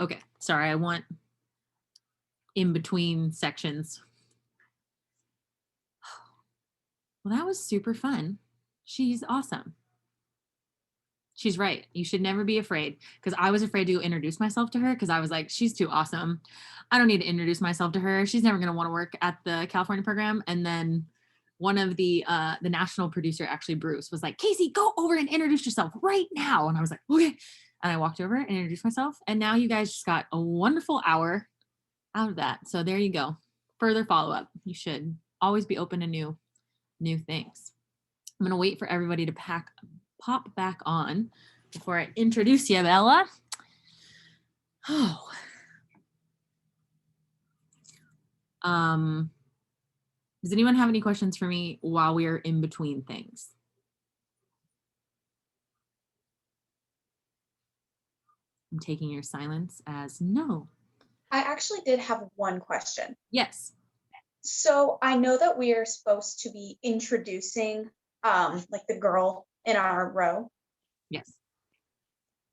Okay, sorry, I want in between sections. Well, that was super fun. She's awesome. She's right. You should never be afraid, because I was afraid to introduce myself to her because I was like, she's too awesome. I don't need to introduce myself to her. She's never going to want to work at the California program. And then one of the national producer, actually Bruce, was like, Casey, go over and introduce yourself right now. And I was like, okay. And I walked over and introduced myself. And now you guys just got a wonderful hour out of that. So there you go. Further follow-up. You should always be open to new things. I'm going to wait for everybody to pop back on before I introduce you, Bella. Oh. Does anyone have any questions for me while we are in between things? I'm taking your silence as no. I actually did have one question. Yes. So I know that we are supposed to be introducing like the girl in our row. Yes.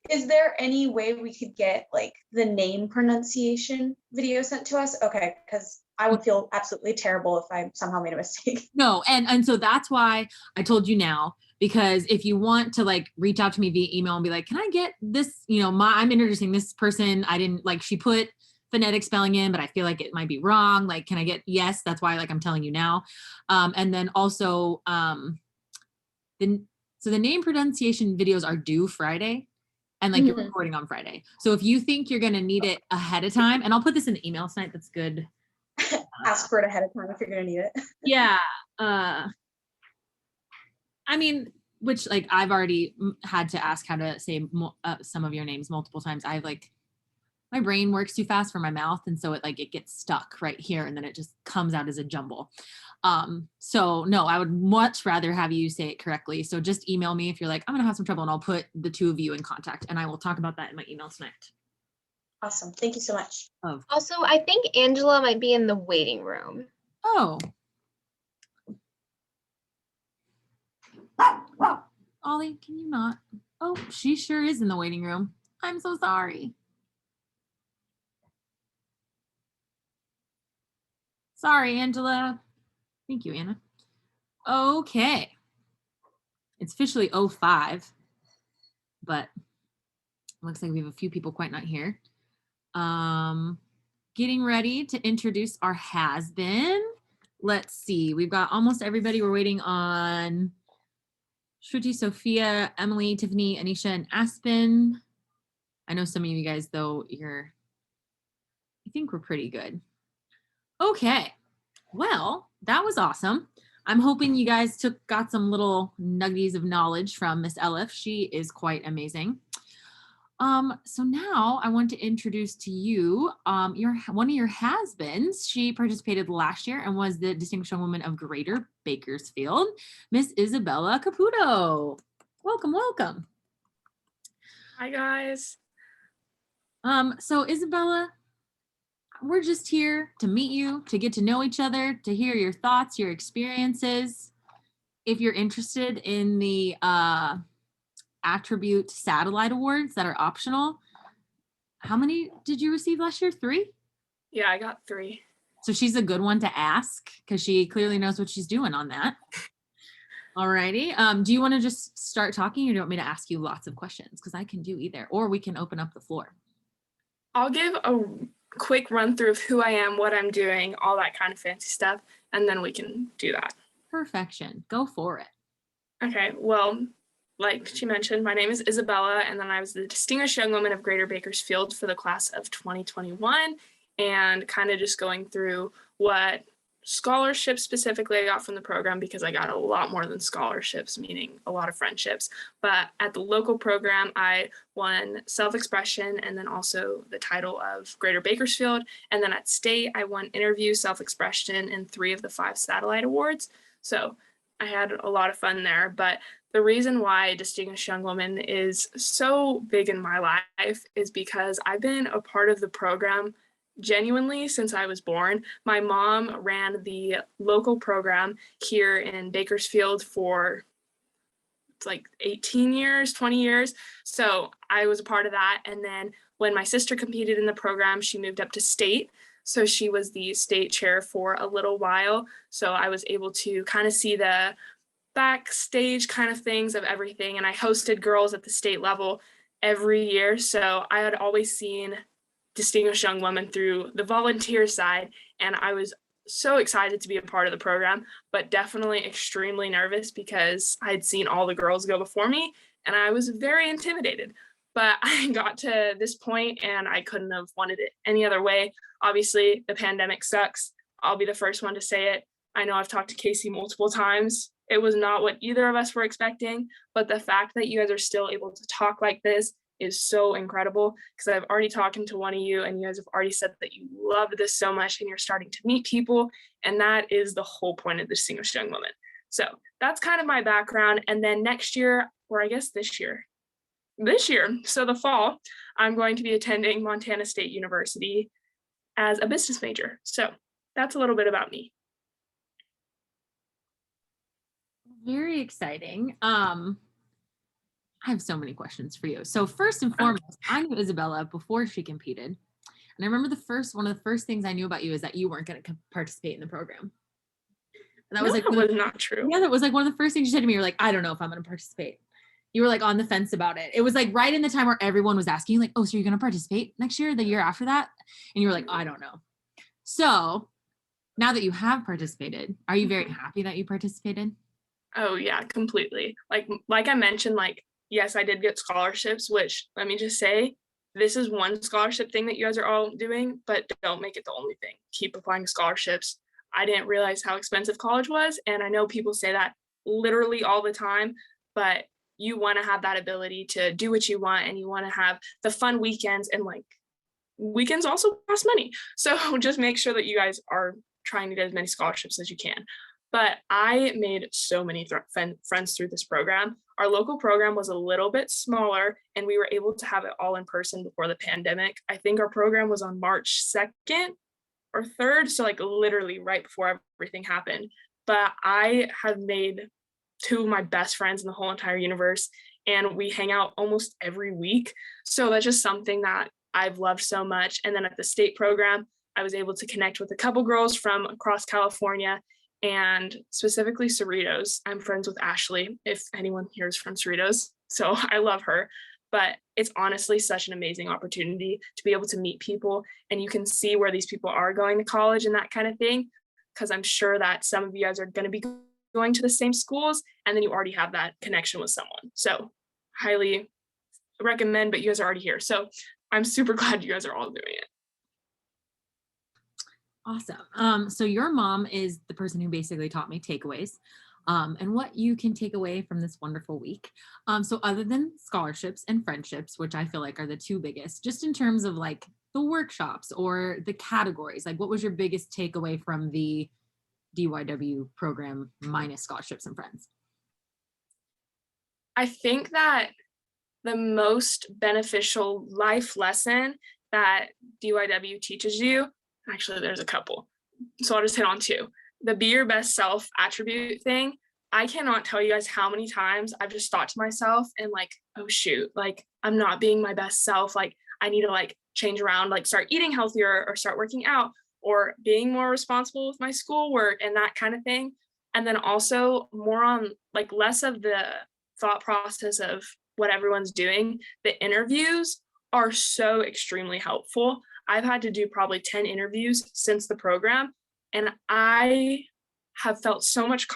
Is there any way we could get like the name pronunciation video sent to us? Okay, because I would feel absolutely terrible if I somehow made a mistake. No, and so that's why I told you now, because if you want to like reach out to me via email and be like, can I get this, I'm introducing this person. I didn't like, she put phonetic spelling in, but I feel like it might be wrong. Like, can I get, yes, that's why like I'm telling you now. And then also the name pronunciation videos are due Friday. And like you're recording on Friday. So if you think you're going to need it ahead of time, and I'll put this in the email tonight, that's good. Ask for it ahead of time if you're going to need it. Yeah. I mean, which like I've already had to ask how to say some of your names multiple times. I've like, my brain works too fast for my mouth. And so it gets stuck right here. And then it just comes out as a jumble. So no, I would much rather have you say it correctly. So just email me if you're like, I'm going to have some trouble, and I'll put the two of you in contact, and I will talk about that in my email tonight. Awesome. Thank you so much. Also, I think Angela might be in the waiting room. Oh. Ollie, can you not? Oh, she sure is in the waiting room. I'm so sorry. Sorry, Angela. Thank you, Anna. Okay. It's officially 05, but looks like we have a few people quite not here. Getting ready to introduce our has-been. Let's see. We've got almost everybody. We're waiting on Shruti, Sophia, Emily, Tiffany, Anisha, and Aspen. I know some of you guys, though, I think we're pretty good. Okay. Well, that was awesome. I'm hoping you guys got some little nuggies of knowledge from Miss Elif. She is quite amazing. So now I want to introduce to you one of your has-beens. She participated last year and was the Distinguished Young Woman of Greater Bakersfield, Miss Isabella Caputo. Welcome, welcome. Hi, guys. So Isabella, we're just here to meet you, to get to know each other, to hear your thoughts, your experiences. If you're interested in the attribute satellite awards that are optional, how many did you receive last year? 3? Yeah, I got 3. So she's a good one to ask, because she clearly knows what she's doing on that. Alrighty. Do you want to just start talking, or do you want me to ask you lots of questions? Because I can do either, or we can open up the floor. I'll give a quick run through of who I am, what I'm doing, all that kind of fancy stuff, and then we can do that. Perfection. Go for it. Okay, well, like she mentioned, my name is Isabella, and then I was the Distinguished Young Woman of Greater Bakersfield for the class of 2021, and kind of just going through what scholarships specifically I got from the program, because I got a lot more than scholarships, meaning a lot of friendships. But at the local program, I won self-expression and then also the title of Greater Bakersfield. And then at state, I won interview, self-expression, and 3 of the 5 satellite awards. So I had a lot of fun there. But the reason why Distinguished Young Woman is so big in my life is because I've been a part of the program genuinely since I was born. My mom ran the local program here in Bakersfield for like 18 years, 20 years. So I was a part of that. And then when my sister competed in the program, she moved up to state. So she was the state chair for a little while. So I was able to kind of see the backstage kind of things of everything. And I hosted girls at the state level every year. So I had always seen distinguished young women through the volunteer side. And I was so excited to be a part of the program, but definitely extremely nervous because I had seen all the girls go before me and I was very intimidated. But I got to this point and I couldn't have wanted it any other way. Obviously, the pandemic sucks. I'll be the first one to say it. I know I've talked to Casey multiple times. It was not what either of us were expecting, but the fact that you guys are still able to talk like this is so incredible, because I've already talked to one of you and you guys have already said that you loved this so much and you're starting to meet people. And that is the whole point of the Distinguished Young Woman. So that's kind of my background. And then next year, or I guess this year, so the fall, I'm going to be attending Montana State University as a business major. So that's a little bit about me. Very exciting. I have so many questions for you. So first and foremost, I knew Isabella before she competed. And I remember one of the first things I knew about you is that you weren't going to participate in the program. And that was like, was not true. Yeah, that was like one of the first things you said to me. You're like, I don't know if I'm going to participate. You were like on the fence about it. It was like right in the time where everyone was asking you like, oh, so you're going to participate next year, the year after that? And you were like, I don't know. So now that you have participated, are you very happy that you participated? Oh yeah, completely. Like I mentioned, like, yes, I did get scholarships, which let me just say, this is one scholarship thing that you guys are all doing, but don't make it the only thing. Keep applying scholarships. I didn't realize how expensive college was. And I know people say that literally all the time, but you want to have that ability to do what you want and you want to have the fun weekends, and like weekends also cost money. So just make sure that you guys are trying to get as many scholarships as you can. But I made so many friends through this program. Our local program was a little bit smaller and we were able to have it all in person before the pandemic. I think our program was on March 2nd or 3rd. So like literally right before everything happened. But I have made two of my best friends in the whole entire universe, and we hang out almost every week. So that's just something that I've loved so much. And then at the state program, I was able to connect with a couple girls from across California, and specifically Cerritos. I'm friends with Ashley, if anyone here is from Cerritos. So I love her. But it's honestly such an amazing opportunity to be able to meet people, and you can see where these people are going to college and that kind of thing, because I'm sure that some of you guys are going to be going to the same schools, and then you already have that connection with someone. So highly recommend, but you guys are already here. So I'm super glad you guys are all doing it. Awesome. So your mom is the person who basically taught me takeaways and what you can take away from this wonderful week. So other than scholarships and friendships, which I feel like are the two biggest, just in terms of like the workshops or the categories, like what was your biggest takeaway from the DYW program minus scholarships and friends? I think that the most beneficial life lesson that DYW teaches you, actually there's a couple, so I'll just hit on two. The be your best self attribute thing. I cannot tell you guys how many times I've just thought to myself and like, oh shoot, like I'm not being my best self. Like I need to like change around, like start eating healthier or start working out or being more responsible with my schoolwork and that kind of thing. And then also more on like less of the thought process of what everyone's doing. The interviews are so extremely helpful. I've had to do probably 10 interviews since the program, and I have felt so much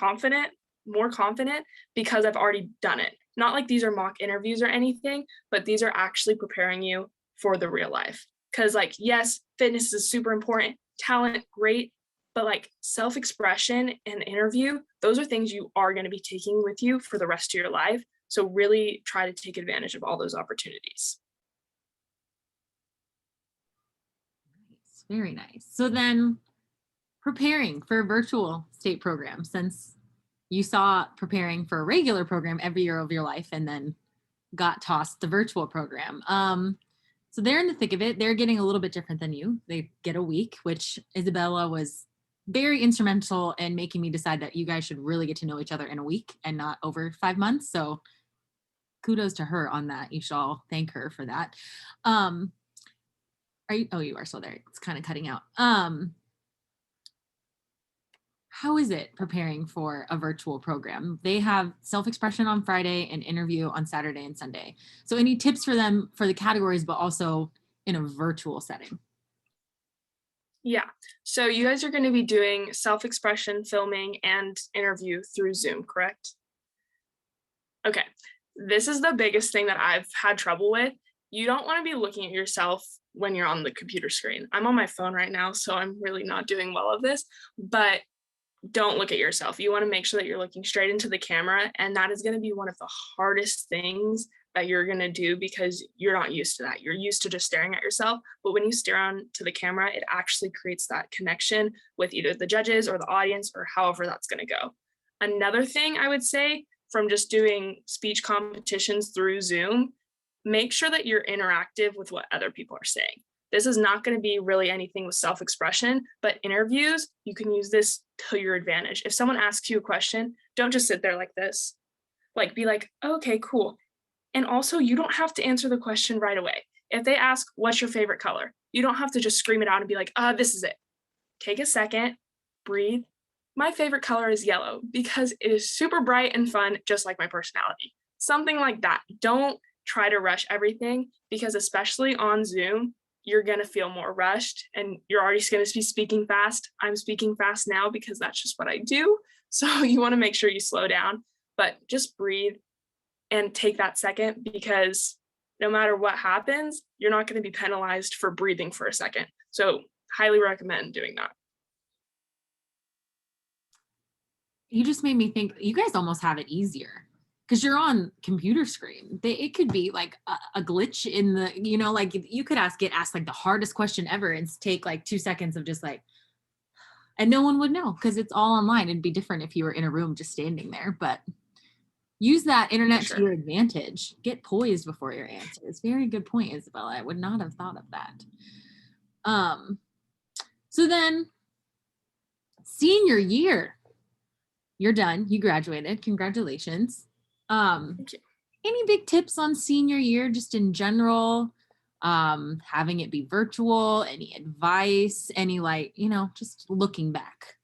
more confident because I've already done it. Not like these are mock interviews or anything, but these are actually preparing you for the real life. Because like, yes, fitness is super important, talent, great, but like self-expression and interview, those are things you are going to be taking with you for the rest of your life. So really try to take advantage of all those opportunities. Nice, very nice. So then preparing for a virtual state program, since you saw preparing for a regular program every year of your life and then got tossed the virtual program. So they're in the thick of it. They're getting a little bit different than you. They get a week, which Isabella was very instrumental in making me decide that you guys should really get to know each other in a week and not over 5 months. So kudos to her on that. You should all thank her for that. You are still there. It's kind of cutting out. How is it preparing for a virtual program? They have self-expression on Friday and interview on Saturday and Sunday. So any tips for them for the categories, but also in a virtual setting? Yeah. So you guys are going to be doing self-expression, filming, and interview through Zoom, correct? Okay. This is the biggest thing that I've had trouble with. You don't want to be looking at yourself when you're on the computer screen. I'm on my phone right now, so I'm really not doing well of this, but don't look at yourself. You want to make sure that you're looking straight into the camera, and that is going to be one of the hardest things that you're going to do because you're not used to that. You're used to just staring at yourself, but when you stare on to the camera, it actually creates that connection with either the judges or the audience or however that's going to go. Another thing I would say from just doing speech competitions through Zoom, make sure that you're interactive with what other people are saying. This is not going to be really anything with self-expression, but interviews, you can use this to your advantage. If someone asks you a question, don't just sit there like this. Like, be like, okay, cool. And also, you don't have to answer the question right away. If they ask, what's your favorite color? You don't have to just scream it out and be like, this is it. Take a second, breathe. My favorite color is yellow because it is super bright and fun, just like my personality. Something like that. Don't try to rush everything because especially on Zoom, you're going to feel more rushed and you're already going to be speaking fast. I'm speaking fast now because that's just what I do. So you want to make sure you slow down, but just breathe and take that second because no matter what happens, you're not going to be penalized for breathing for a second. So highly recommend doing that. You just made me think you guys almost have it easier because you're on computer screen. It could be like a glitch in the, like you could get asked like the hardest question ever and take like 2 seconds of just like, and no one would know because it's all online. It'd be different if you were in a room just standing there, but use that internet to your advantage. Get poised before your answers. Very good point, Isabella. I would not have thought of that. So then senior year, you're done. You graduated. Congratulations. Thank you. Any big tips on senior year, just in general? Having it be virtual, any advice, any just looking back?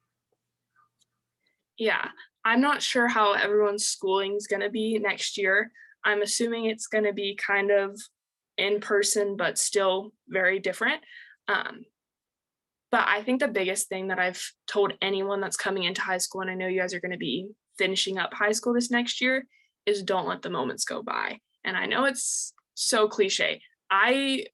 Yeah, I'm not sure how everyone's schooling is going to be next year. I'm assuming it's going to be kind of in person, but still very different. But I think the biggest thing that I've told anyone that's coming into high school, and I know you guys are going to be finishing up high school this next year, is don't let the moments go by. And I know it's so cliche. I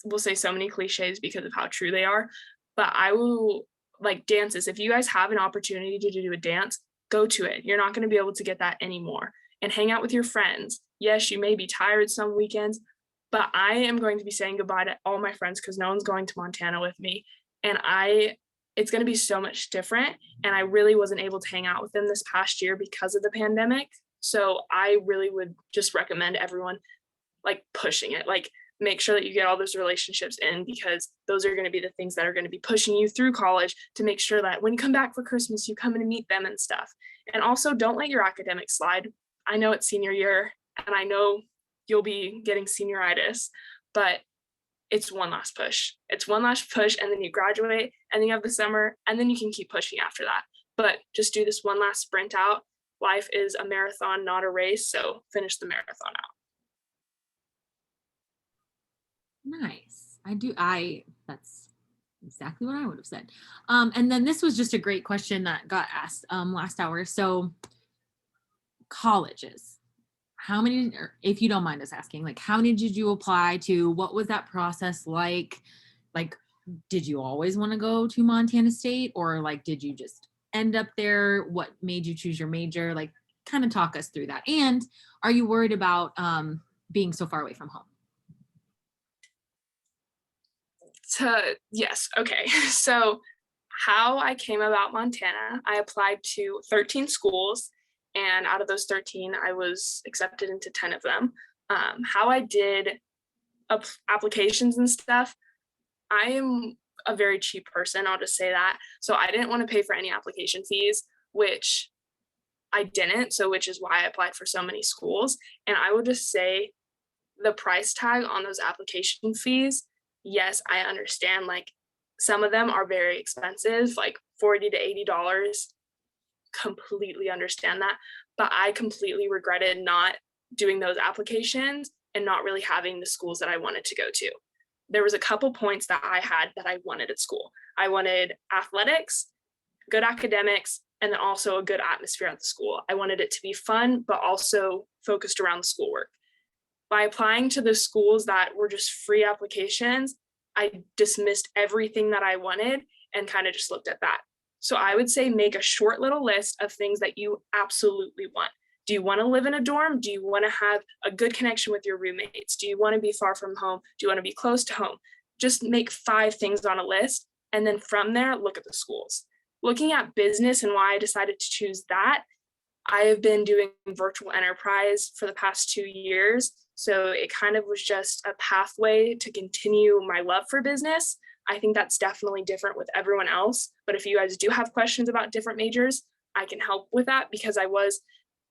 will say so many cliches because of how true they are, but I will like dances. If you guys have an opportunity to do a dance, go to it. You're not going to be able to get that anymore. And hang out with your friends. Yes, you may be tired some weekends, but I am going to be saying goodbye to all my friends because no one's going to Montana with me. And it's going to be so much different. And I really wasn't able to hang out with them this past year because of the pandemic. So I really would just recommend everyone like pushing it, like make sure that you get all those relationships in because those are going to be the things that are going to be pushing you through college to make sure that when you come back for Christmas, you come in and meet them and stuff. And also don't let your academics slide. I know it's senior year and I know you'll be getting senioritis, but it's one last push. It's one last push and then you graduate and then you have the summer and then you can keep pushing after that. But just do this one last sprint out. Life is a marathon, not a race. So finish the marathon out. Nice. That's exactly what I would have said. And then this was just a great question that got asked last hour. So colleges, how many, or if you don't mind us asking, like how many did you apply to? What was that process like? Like, did you always want to go to Montana State or like, did you just end up there? What made you choose your major? Like kind of talk us through that. And are you worried about being so far away from home? Yes. Okay. So how I came about Montana, I applied to 13 schools and out of those 13, I was accepted into 10 of them. How I did applications and stuff, I am a very cheap person. I'll just say that. So I didn't want to pay for any application fees, which I didn't, so which is why I applied for so many schools. And I would just say the price tag on those application fees, yes, I understand, like some of them are very expensive, like $40 to $80. Completely understand that, but I completely regretted not doing those applications and not really having the schools that I wanted to go to. There was a couple points that I had that I wanted at school. I wanted athletics, good academics, and then also a good atmosphere at the school. I wanted it to be fun, but also focused around the schoolwork. By applying to the schools that were just free applications, I dismissed everything that I wanted and kind of just looked at that. So I would say make a short little list of things that you absolutely want. Do you want to live in a dorm? Do you want to have a good connection with your roommates? Do you want to be far from home? Do you want to be close to home? Just make 5 things on a list. And then from there, look at the schools. Looking at business and why I decided to choose that, I have been doing virtual enterprise for the past 2 years. So it kind of was just a pathway to continue my love for business. I think that's definitely different with everyone else. But if you guys do have questions about different majors, I can help with that, because I was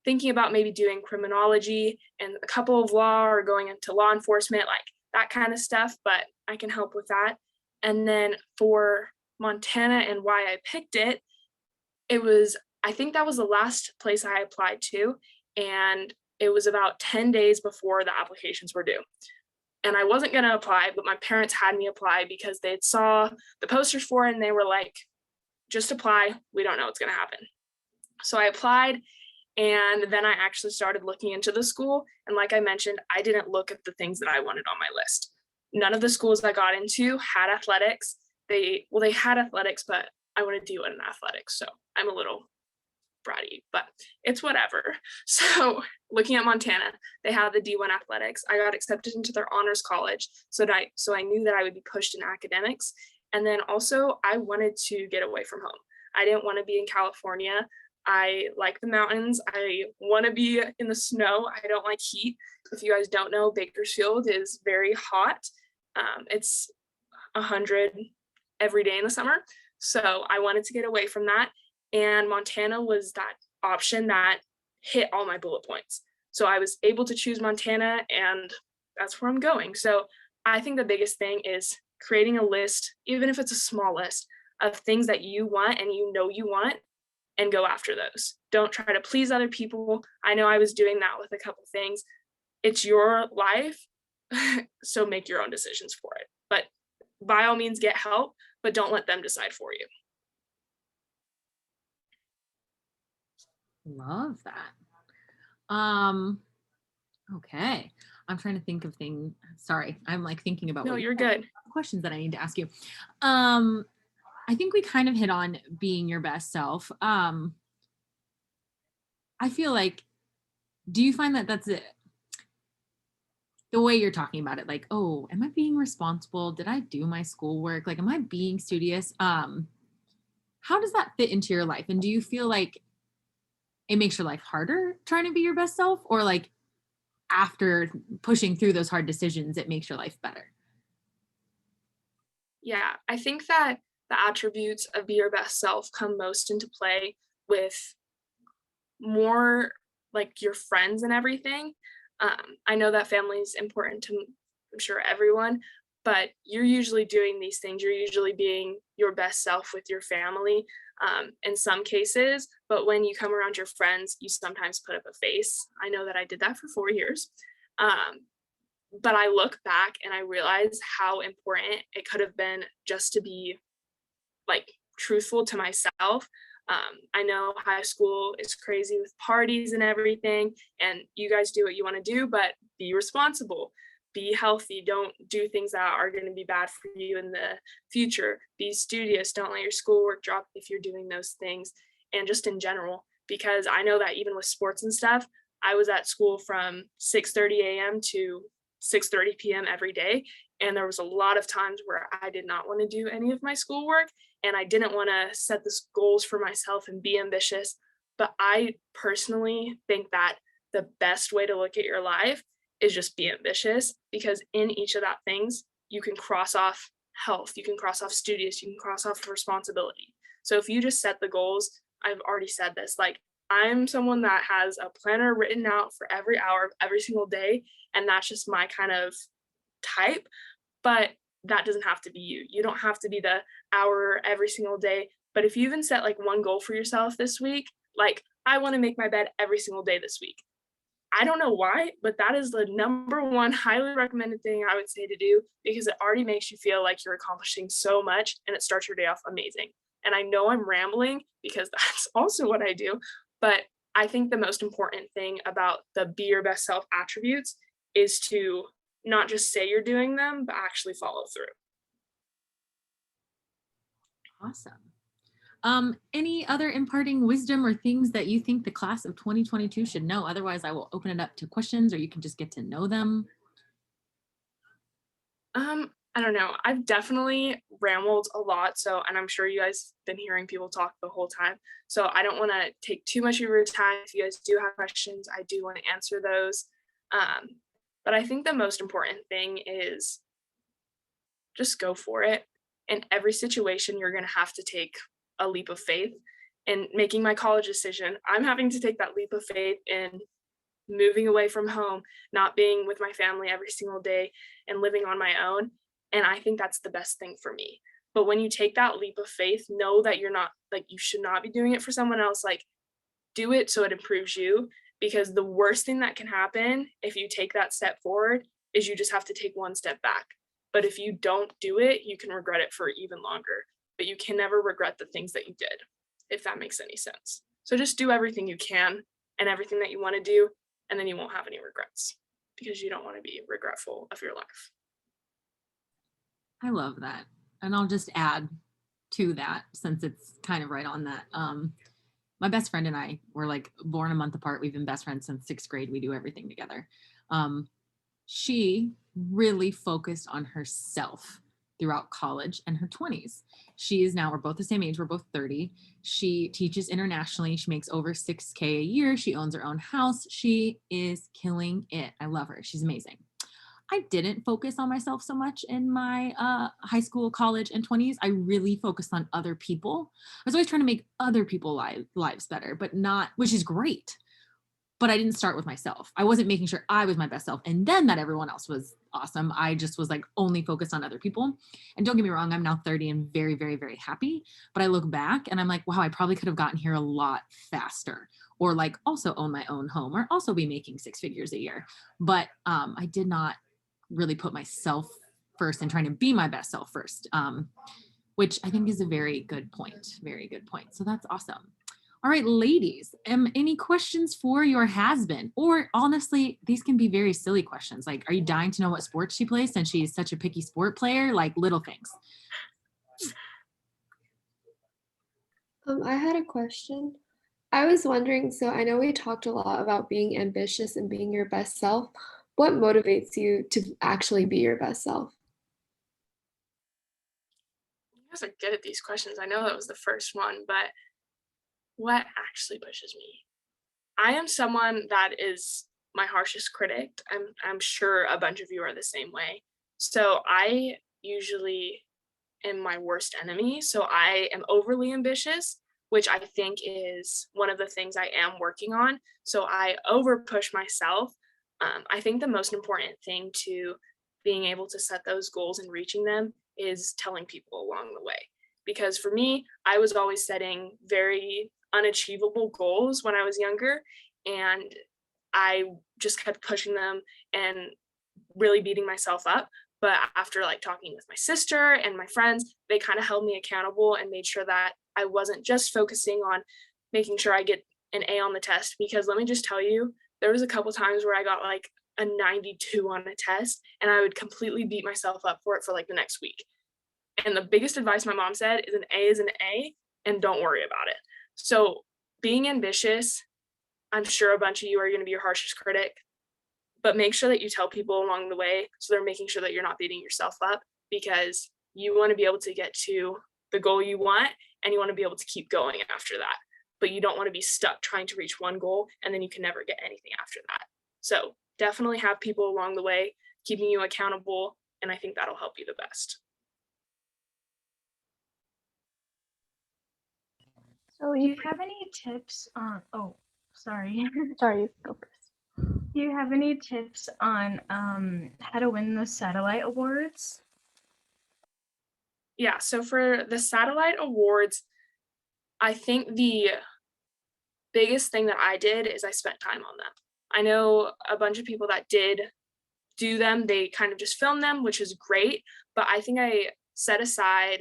thinking about maybe doing criminology and a couple of law or going into law enforcement, like that kind of stuff, but I can help with that. And then for Montana and why I picked it, I think that was the last place I applied to. And it was about 10 days before the applications were due. And I wasn't going to apply, but my parents had me apply because they saw the posters for it and they were like, just apply. We don't know what's going to happen. So I applied, and then I actually started looking into the school. And like I mentioned, I didn't look at the things that I wanted on my list. None of the schools I got into had athletics. They had athletics, but I want to do it in athletics. So I'm a little bratty, but it's whatever. So looking at Montana, they have the D1 athletics. I got accepted into their honors college. So I knew that I would be pushed in academics. And then also I wanted to get away from home. I didn't want to be in California. I like the mountains. I want to be in the snow. I don't like heat. If you guys don't know, Bakersfield is very hot. It's 100 every day in the summer. So I wanted to get away from that. And Montana was that option that hit all my bullet points. So I was able to choose Montana, and that's where I'm going. So I think the biggest thing is creating a list, even if it's a small list, of things that you want and you know you want, and go after those. Don't try to please other people. I know I was doing that with a couple things. It's your life, so make your own decisions for it. But by all means, get help, but don't let them decide for you. Love that. Okay. I'm trying to think of things. Sorry, I'm like thinking about No, you're good. Questions that I need to ask you. I think we kind of hit on being your best self. I feel like, do you find that that's it? The way you're talking about it, like, oh, am I being responsible? Did I do my schoolwork? Like, am I being studious? How does that fit into your life? And do you feel like it makes your life harder trying to be your best self, or like after pushing through those hard decisions, it makes your life better? Yeah, I think that the attributes of be your best self come most into play with more like your friends and everything. I know that family is important to, I'm sure, everyone, but you're usually doing these things. You're usually being your best self with your family in some cases, but when you come around your friends, you sometimes put up a face. I know that I did that for 4 years. But I look back and I realize how important it could have been just to be like truthful to myself. I know high school is crazy with parties and everything, and you guys do what you want to do, but be responsible, be healthy, don't do things that are going to be bad for you in the future, be studious, don't let your schoolwork drop if you're doing those things, and just in general, because I know that even with sports and stuff, I was at school from 6:30 a.m. to 6:30 p.m. every day. And there was a lot of times where I did not want to do any of my schoolwork, and I didn't want to set the goals for myself and be ambitious. But I personally think that the best way to look at your life is just be ambitious, because in each of that things, you can cross off health, you can cross off studious, you can cross off responsibility. So if you just set the goals, I've already said this, like I'm someone that has a planner written out for every hour of every single day, and that's just my kind of type. But that doesn't have to be you. You don't have to be the hour every single day. But if you even set like one goal for yourself this week, like I want to make my bed every single day this week. I don't know why, but that is the number one highly recommended thing I would say to do, because it already makes you feel like you're accomplishing so much and it starts your day off amazing. And I know I'm rambling because that's also what I do, but I think the most important thing about the be your best self attributes is to not just say you're doing them, but actually follow through. Awesome. Any other imparting wisdom or things that you think the class of 2022 should know? Otherwise, I will open it up to questions, or you can just get to know them. I don't know. I've definitely rambled a lot. So, and I'm sure you guys been hearing people talk the whole time. So I don't want to take too much of your time. If you guys do have questions, I do want to answer those. But I think the most important thing is just go for it. In every situation, you're going to have to take a leap of faith. In making my college decision, I'm having to take that leap of faith in moving away from home, not being with my family every single day, and living on my own. And I think that's the best thing for me. But when you take that leap of faith, know that you're not, like, you should not be doing it for someone else. Like, do it so it improves you, because the worst thing that can happen if you take that step forward is you just have to take one step back. But if you don't do it, you can regret it for even longer. But you can never regret the things that you did, if that makes any sense. So just do everything you can and everything that you want to do, and then you won't have any regrets, because you don't want to be regretful of your life. I love that. And I'll just add to that, since it's kind of right on that. My best friend and I were like born a month apart. We've been best friends since 6th grade. We do everything together. She really focused on herself throughout college and her 20s. She is now, we're both the same age, we're both 30. She teaches internationally. She makes over $6,000 a year. She owns her own house. She is killing it. I love her. She's amazing. I didn't focus on myself so much in my high school, college, and 20s. I really focused on other people. I was always trying to make other people's lives better, but not, which is great. But I didn't start with myself. I wasn't making sure I was my best self and then that everyone else was awesome. I just was like only focused on other people. And don't get me wrong, I'm now 30 and very, very, very happy. But I look back and I'm like, wow, I probably could have gotten here a lot faster, or like also own my own home, or also be making 6 figures a year. But I did not really put myself first and trying to be my best self first, which I think is a very good point. Very good point. So that's awesome. All right, ladies, any questions for your has-been? Or honestly, these can be very silly questions. Like, are you dying to know what sport she plays since she's such a picky sport player? Like little things. I had a question. I was wondering, so I know we talked a lot about being ambitious and being your best self. What motivates you to actually be your best self? You guys are good at these questions. I know that was the first one, but what actually pushes me? I am someone that is my harshest critic. I'm sure a bunch of you are the same way. So I usually am my worst enemy. So I am overly ambitious, which I think is one of the things I am working on. So I over push myself. I think the most important thing to being able to set those goals and reaching them is telling people along the way. Because for me, I was always setting very unachievable goals when I was younger, and I just kept pushing them and really beating myself up. But after like talking with my sister and my friends, they kind of held me accountable and made sure that I wasn't just focusing on making sure I get an A on the test. Because let me just tell you, there was a couple times where I got like a 92 on a test, and I would completely beat myself up for it for like the next week. And the biggest advice my mom said is an A is an A, and don't worry about it. So being ambitious, I'm sure a bunch of you are going to be your harshest critic, but make sure that you tell people along the way, so they're making sure that you're not beating yourself up, because you want to be able to get to the goal you want, and you want to be able to keep going after that. But you don't want to be stuck trying to reach one goal and then you can never get anything after that. So definitely have people along the way keeping you accountable, and I think that'll help you the best. So do you have any tips on, oh, sorry. Sorry, you go first. Do you have any tips on how to win the satellite awards? Yeah, so for the satellite awards, I think the biggest thing that I did is I spent time on them. I know a bunch of people that did do them, they kind of just filmed them, which is great, but I think I set aside,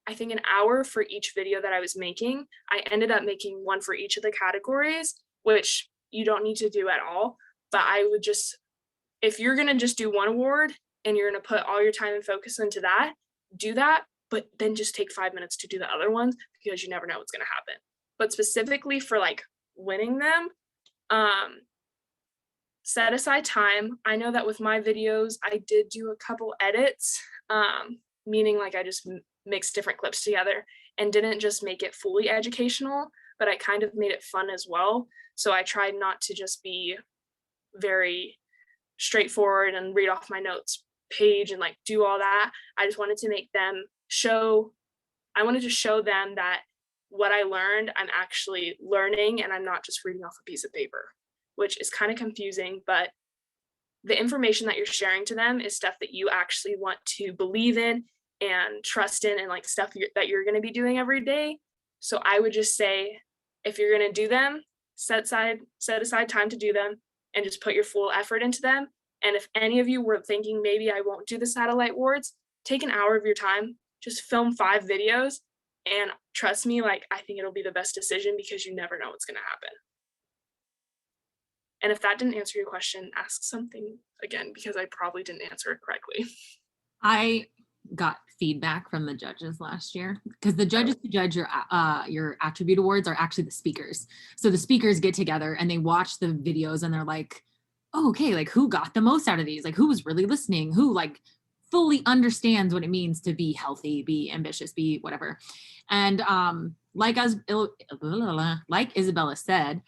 I think, an hour for each video that I was making. I ended up making one for each of the categories, which you don't need to do at all, but I would just, if you're gonna just do one award and you're gonna put all your time and focus into that, do that, but then just take 5 minutes to do the other ones because you never know what's gonna happen. But specifically for like winning them, set aside time. I know that with my videos, I did do a couple edits, meaning like I just mixed different clips together and didn't just make it fully educational, but I kind of made it fun as well. So I tried not to just be very straightforward and read off my notes page and like do all that. I just wanted to make them I wanted to show them that what I learned, I'm actually learning and I'm not just reading off a piece of paper, which is kind of confusing, but the information that you're sharing to them is stuff that you actually want to believe in and trust in, and like stuff that you're going to be doing every day. So I would just say, if you're going to do them, set aside time to do them and just put your full effort into them. And if any of you were thinking maybe I won't do the satellite awards, take an hour of your time, just film 5 videos, and trust me, like I think it'll be the best decision because you never know what's going to happen. And if that didn't answer your question, ask something again because I probably didn't answer it correctly. I got feedback from the judges last year because the judges who judge your attribute awards are actually the speakers. So the speakers get together and they watch the videos and they're like, oh, okay, like who got the most out of these? Like who was really listening? Who like fully understands what it means to be healthy, be ambitious, be whatever. And like Isabella said,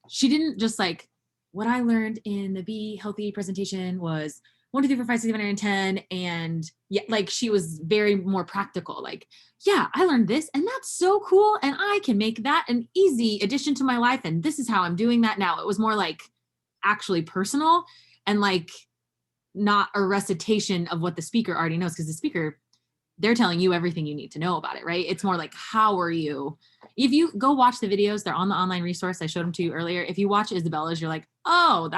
she didn't just like, what I learned in the Be Healthy presentation was 1, 2, 3, 4, 5, 6, 7, 8, 9, 10. And yeah, like she was very more practical. Like, yeah, I learned this and that's so cool. And I can make that an easy addition to my life. And this is how I'm doing that now. It was more like actually personal and like not a recitation of what the speaker already knows, because the speaker, they're telling you everything you need to know about it, right? It's more like, how are you? If you go watch the videos, they're on the online resource. I showed them to you earlier. If you watch Isabella's, you're like, oh,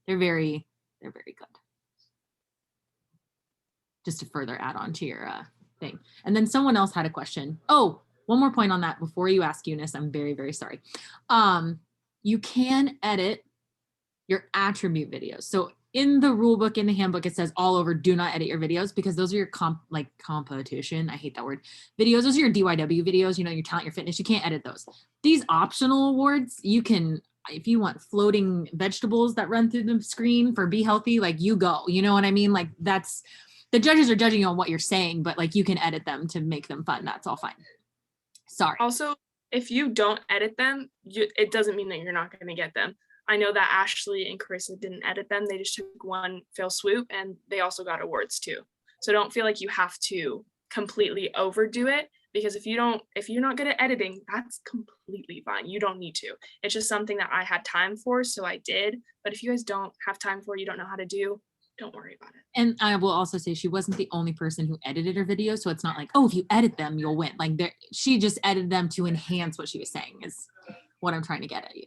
they're very good. Just to further add on to your thing. And then someone else had a question. Oh, one more point on that before you ask Eunice, I'm very, very sorry. You can edit your attribute videos. So in the rule book, in the handbook, it says all over, do not edit your videos because those are your competition. I hate that word. Videos, those are your DYW videos, you know, your talent, your fitness, you can't edit those. These optional awards, you can, if you want floating vegetables that run through the screen for Be Healthy, like you go, you know what I mean? Like that's, the judges are judging on what you're saying, but like you can edit them to make them fun. That's all fine. Sorry. Also, if you don't edit them, it doesn't mean that you're not going to get them. I know that Ashley and Carissa didn't edit them. They just took one fell swoop and they also got awards too. So don't feel like you have to completely overdo it, because if you're not good at editing, that's completely fine. You don't need to. It's just something that I had time for, so I did. But if you guys don't have time for, you don't know how to do, don't worry about it. And I will also say she wasn't the only person who edited her video. So it's not like, oh, if you edit them, you'll win. Like she just edited them to enhance what she was saying is what I'm trying to get at you.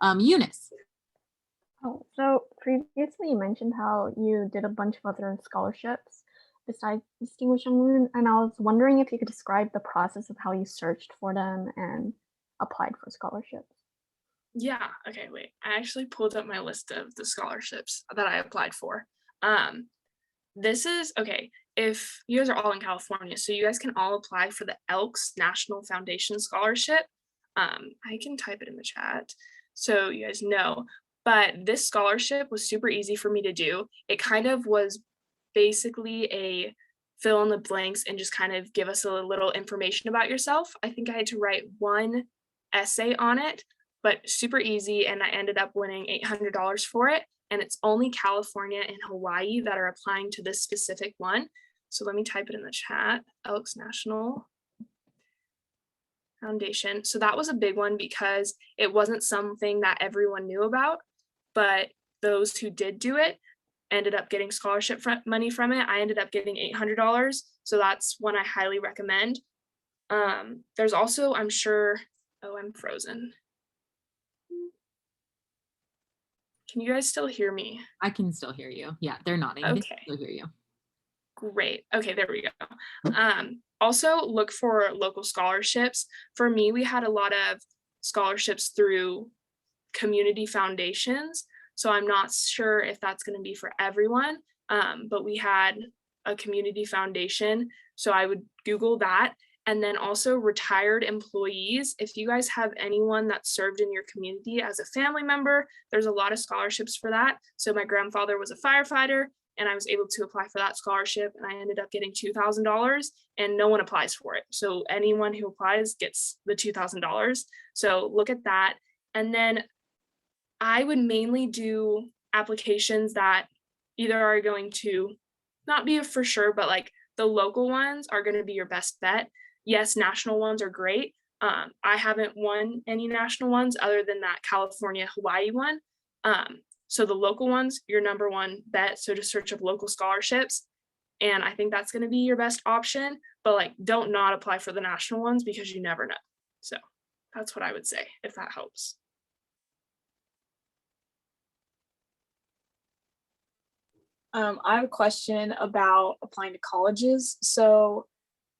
Eunice. Oh, so previously you mentioned how you did a bunch of other scholarships besides Distinguished Young Women, and I was wondering if you could describe the process of how you searched for them and applied for scholarships. Yeah, okay, wait. I actually pulled up my list of the scholarships that I applied for. This is, okay, if you guys are all in California, so you guys can all apply for the Elks National Foundation Scholarship. I can type it in the chat so you guys know, but this scholarship was super easy for me to do. It kind of was basically a fill in the blanks and just kind of give us a little information about yourself. I think I had to write one essay on it, but super easy, and I ended up winning $800 for it. And it's only California and Hawaii that are applying to this specific one. So let me type it in the chat. Elks National Foundation. So that was a big one because it wasn't something that everyone knew about, but those who did do it ended up getting scholarship money from it. I ended up getting $800. So that's one I highly recommend. There's also, I'm sure, oh, I'm frozen. Can you guys still hear me? I can still hear you. Yeah, they're nodding. They can Okay. still hear you. Great. Okay, there we go. Also look for local scholarships. For me, we had a lot of scholarships through community foundations. So I'm not sure if that's going to be for everyone, but we had a community foundation. So I would Google that. And then also retired employees. If you guys have anyone that served in your community as a family member, there's a lot of scholarships for that. So my grandfather was a firefighter and I was able to apply for that scholarship and I ended up getting $2,000 and no one applies for it. So anyone who applies gets the $2,000. So look at that. And then I would mainly do applications that either are going to not be a for sure, but like the local ones are going to be your best bet. Yes, national ones are great. I haven't won any national ones other than that California, Hawaii one. So the local ones, your number one bet. So just search up local scholarships. And I think that's going to be your best option, but like, don't not apply for the national ones because you never know. So that's what I would say, if that helps. I have a question about applying to colleges. So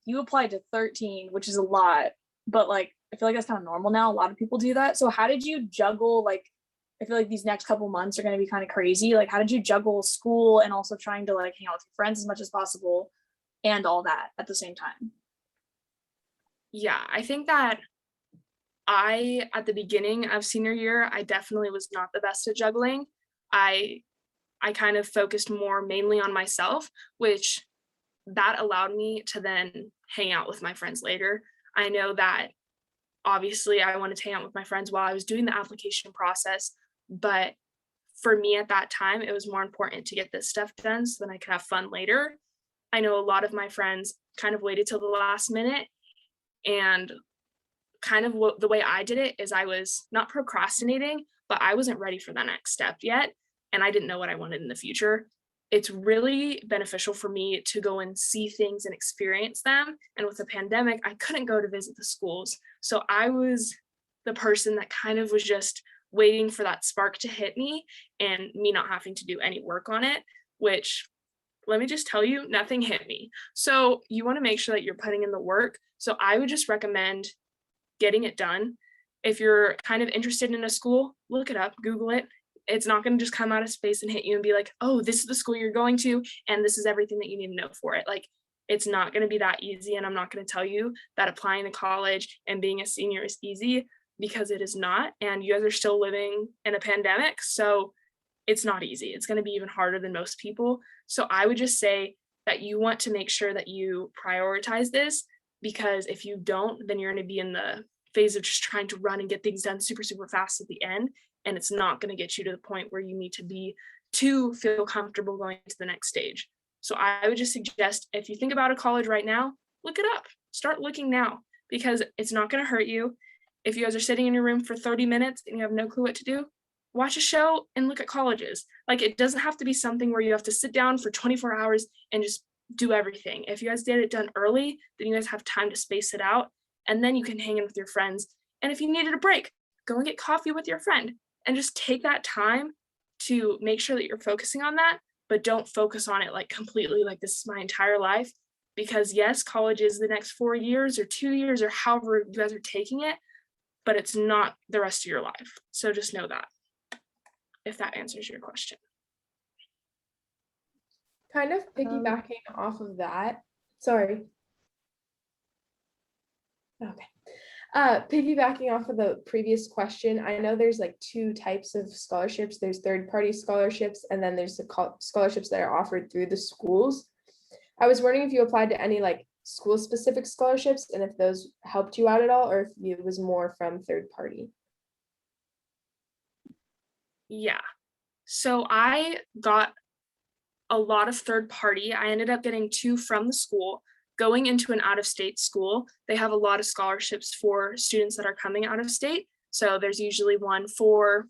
you applied to 13, which is a lot, but like, I feel like that's kind of normal now. A lot of people do that. So how did you juggle, like, I feel like these next couple months are going to be kind of crazy. Like, how did you juggle school and also trying to like hang out with your friends as much as possible and all that at the same time? Yeah, I think that at the beginning of senior year, I definitely was not the best at juggling. I kind of focused more mainly on myself, which that allowed me to then hang out with my friends later. I know that obviously I wanted to hang out with my friends while I was doing the application process, but for me at that time, it was more important to get this stuff done so then I could have fun later. I know a lot of my friends kind of waited till the last minute, and kind of the way I did it is I was not procrastinating, but I wasn't ready for the next step yet. And I didn't know what I wanted in the future. It's really beneficial for me to go and see things and experience them. And with the pandemic, I couldn't go to visit the schools. So I was the person that kind of was just waiting for that spark to hit me and me not having to do any work on it, which let me just tell you, nothing hit me. So you want to make sure that you're putting in the work. So I would just recommend getting it done. If you're kind of interested in a school, look it up, Google it. It's not going to just come out of space and hit you and be like, oh, this is the school you're going to, and this is everything that you need to know for it. Like, it's not going to be that easy. And I'm not going to tell you that applying to college and being a senior is easy, because it is not. And you guys are still living in a pandemic. So it's not easy. It's going to be even harder than most people. So I would just say that you want to make sure that you prioritize this, because if you don't, then you're going to be in the phase of just trying to run and get things done super, super fast at the end. And it's not going to get you to the point where you need to be to feel comfortable going to the next stage. So I would just suggest, if you think about a college right now, look it up. Start looking now, because it's not going to hurt you. If you guys are sitting in your room for 30 minutes and you have no clue what to do, watch a show and look at colleges. Like, it doesn't have to be something where you have to sit down for 24 hours and just do everything. If you guys get it done early, then you guys have time to space it out, and then you can hang in with your friends. And if you needed a break, go and get coffee with your friend, and just take that time to make sure that you're focusing on that, but don't focus on it like completely like this is my entire life. Because yes, college is the next 4 years or 2 years or however you guys are taking it, but it's not the rest of your life. So just know that, if that answers your question. Kind of piggybacking off of that. Sorry. Okay. Piggybacking off of the previous question, I know there's like two types of scholarships. There's third-party scholarships, and then there's the scholarships that are offered through the schools. I was wondering if you applied to any like school-specific scholarships, and if those helped you out at all, or if it was more from third-party. Yeah. So I got a lot of third party. I ended up getting 2 from the school. going into an out-of-state school, they have a lot of scholarships for students that are coming out of state. So there's usually one for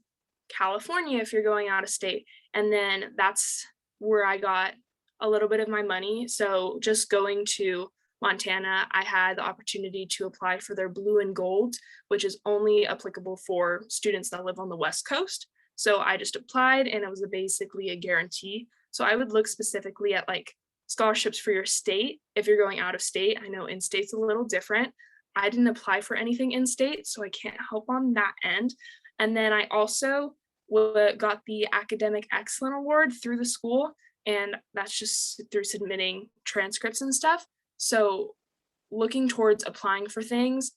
California if you're going out of state. And then that's where I got a little bit of my money. So just going to Montana, I had the opportunity to apply for their blue and gold, which is only applicable for students that live on the West Coast. So I just applied and it was basically a guarantee. So I would look specifically at like scholarships for your state if you're going out of state. I know in-state's a little different. I didn't apply for anything in-state, so I can't help on that end. And then I also got the Academic Excellence Award through the school, and that's just through submitting transcripts and stuff. So looking towards applying for things,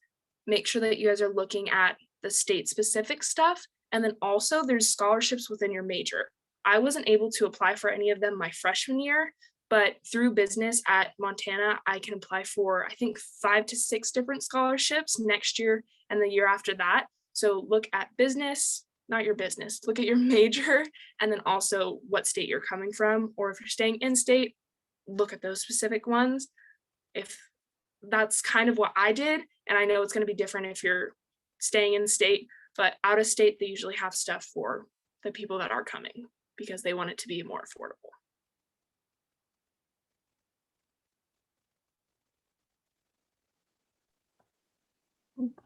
make sure that you guys are looking at the state specific stuff. And then also there's scholarships within your major. I wasn't able to apply for any of them my freshman year, but through business at Montana, I can apply for, I think, 5 to 6 different scholarships next year and the year after that. So look at business, not your business, look at your major, and then also what state you're coming from, or if you're staying in state, look at those specific ones. If that's kind of what I did, and I know it's going to be different if you're staying in state, but out of state, they usually have stuff for the people that are coming because they want it to be more affordable.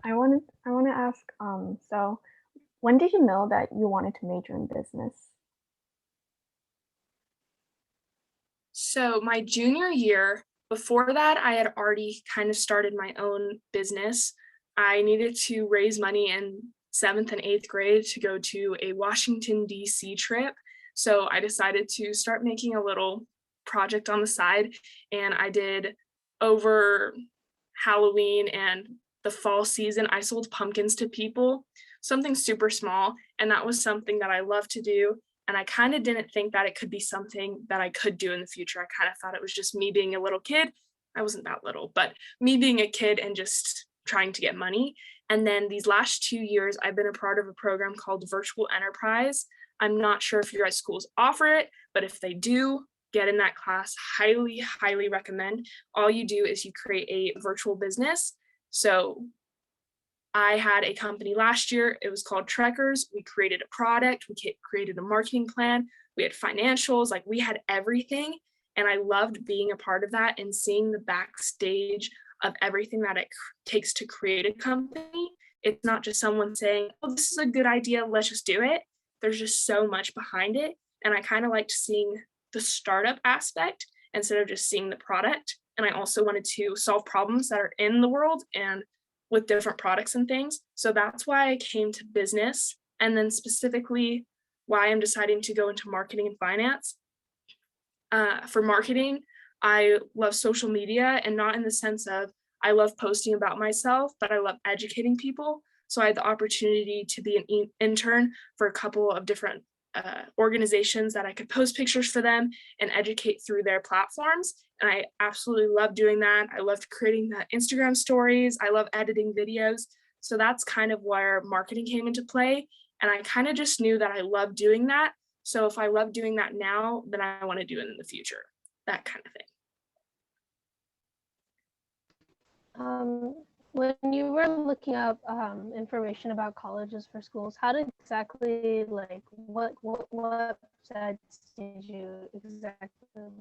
I want to ask, so when did you know that you wanted to major in business? So my junior year, before that, I had already kind of started my own business. I needed to raise money in 7th and 8th grade to go to a Washington, D.C. trip. So I decided to start making a little project on the side. And I did over Halloween and the fall season, I sold pumpkins to people, something super small. And that was something that I love to do. And I kind of didn't think that it could be something that I could do in the future. I kind of thought it was just me being a little kid. I wasn't that little, but me being a kid and just trying to get money. And then these last 2 years, I've been a part of a program called Virtual Enterprise. I'm not sure if your guys' schools offer it, but if they do, get in that class. Highly, highly recommend. All you do is you create a virtual business. So I had a company last year. It was called Trekkers. We created a product. We created a marketing plan. We had financials. Like, we had everything. And I loved being a part of that and seeing the backstage of everything that it takes to create a company. It's not just someone saying, oh, this is a good idea, let's just do it. There's just so much behind it. And I kind of liked seeing the startup aspect instead of just seeing the product. And I also wanted to solve problems that are in the world and with different products and things. So that's why I came to business. And then specifically why I'm deciding to go into marketing and finance. For marketing, I love social media, and not in the sense of I love posting about myself, but I love educating people. So I had the opportunity to be an intern for a couple of different organizations that I could post pictures for them and educate through their platforms. And I absolutely love doing that. I loved creating the Instagram stories. I love editing videos. So that's kind of where marketing came into play. And I kind of just knew that I love doing that. So if I love doing that now, then I want to do it in the future, that kind of thing. When you were looking up information about colleges for schools, how did exactly, like, what websites did you exactly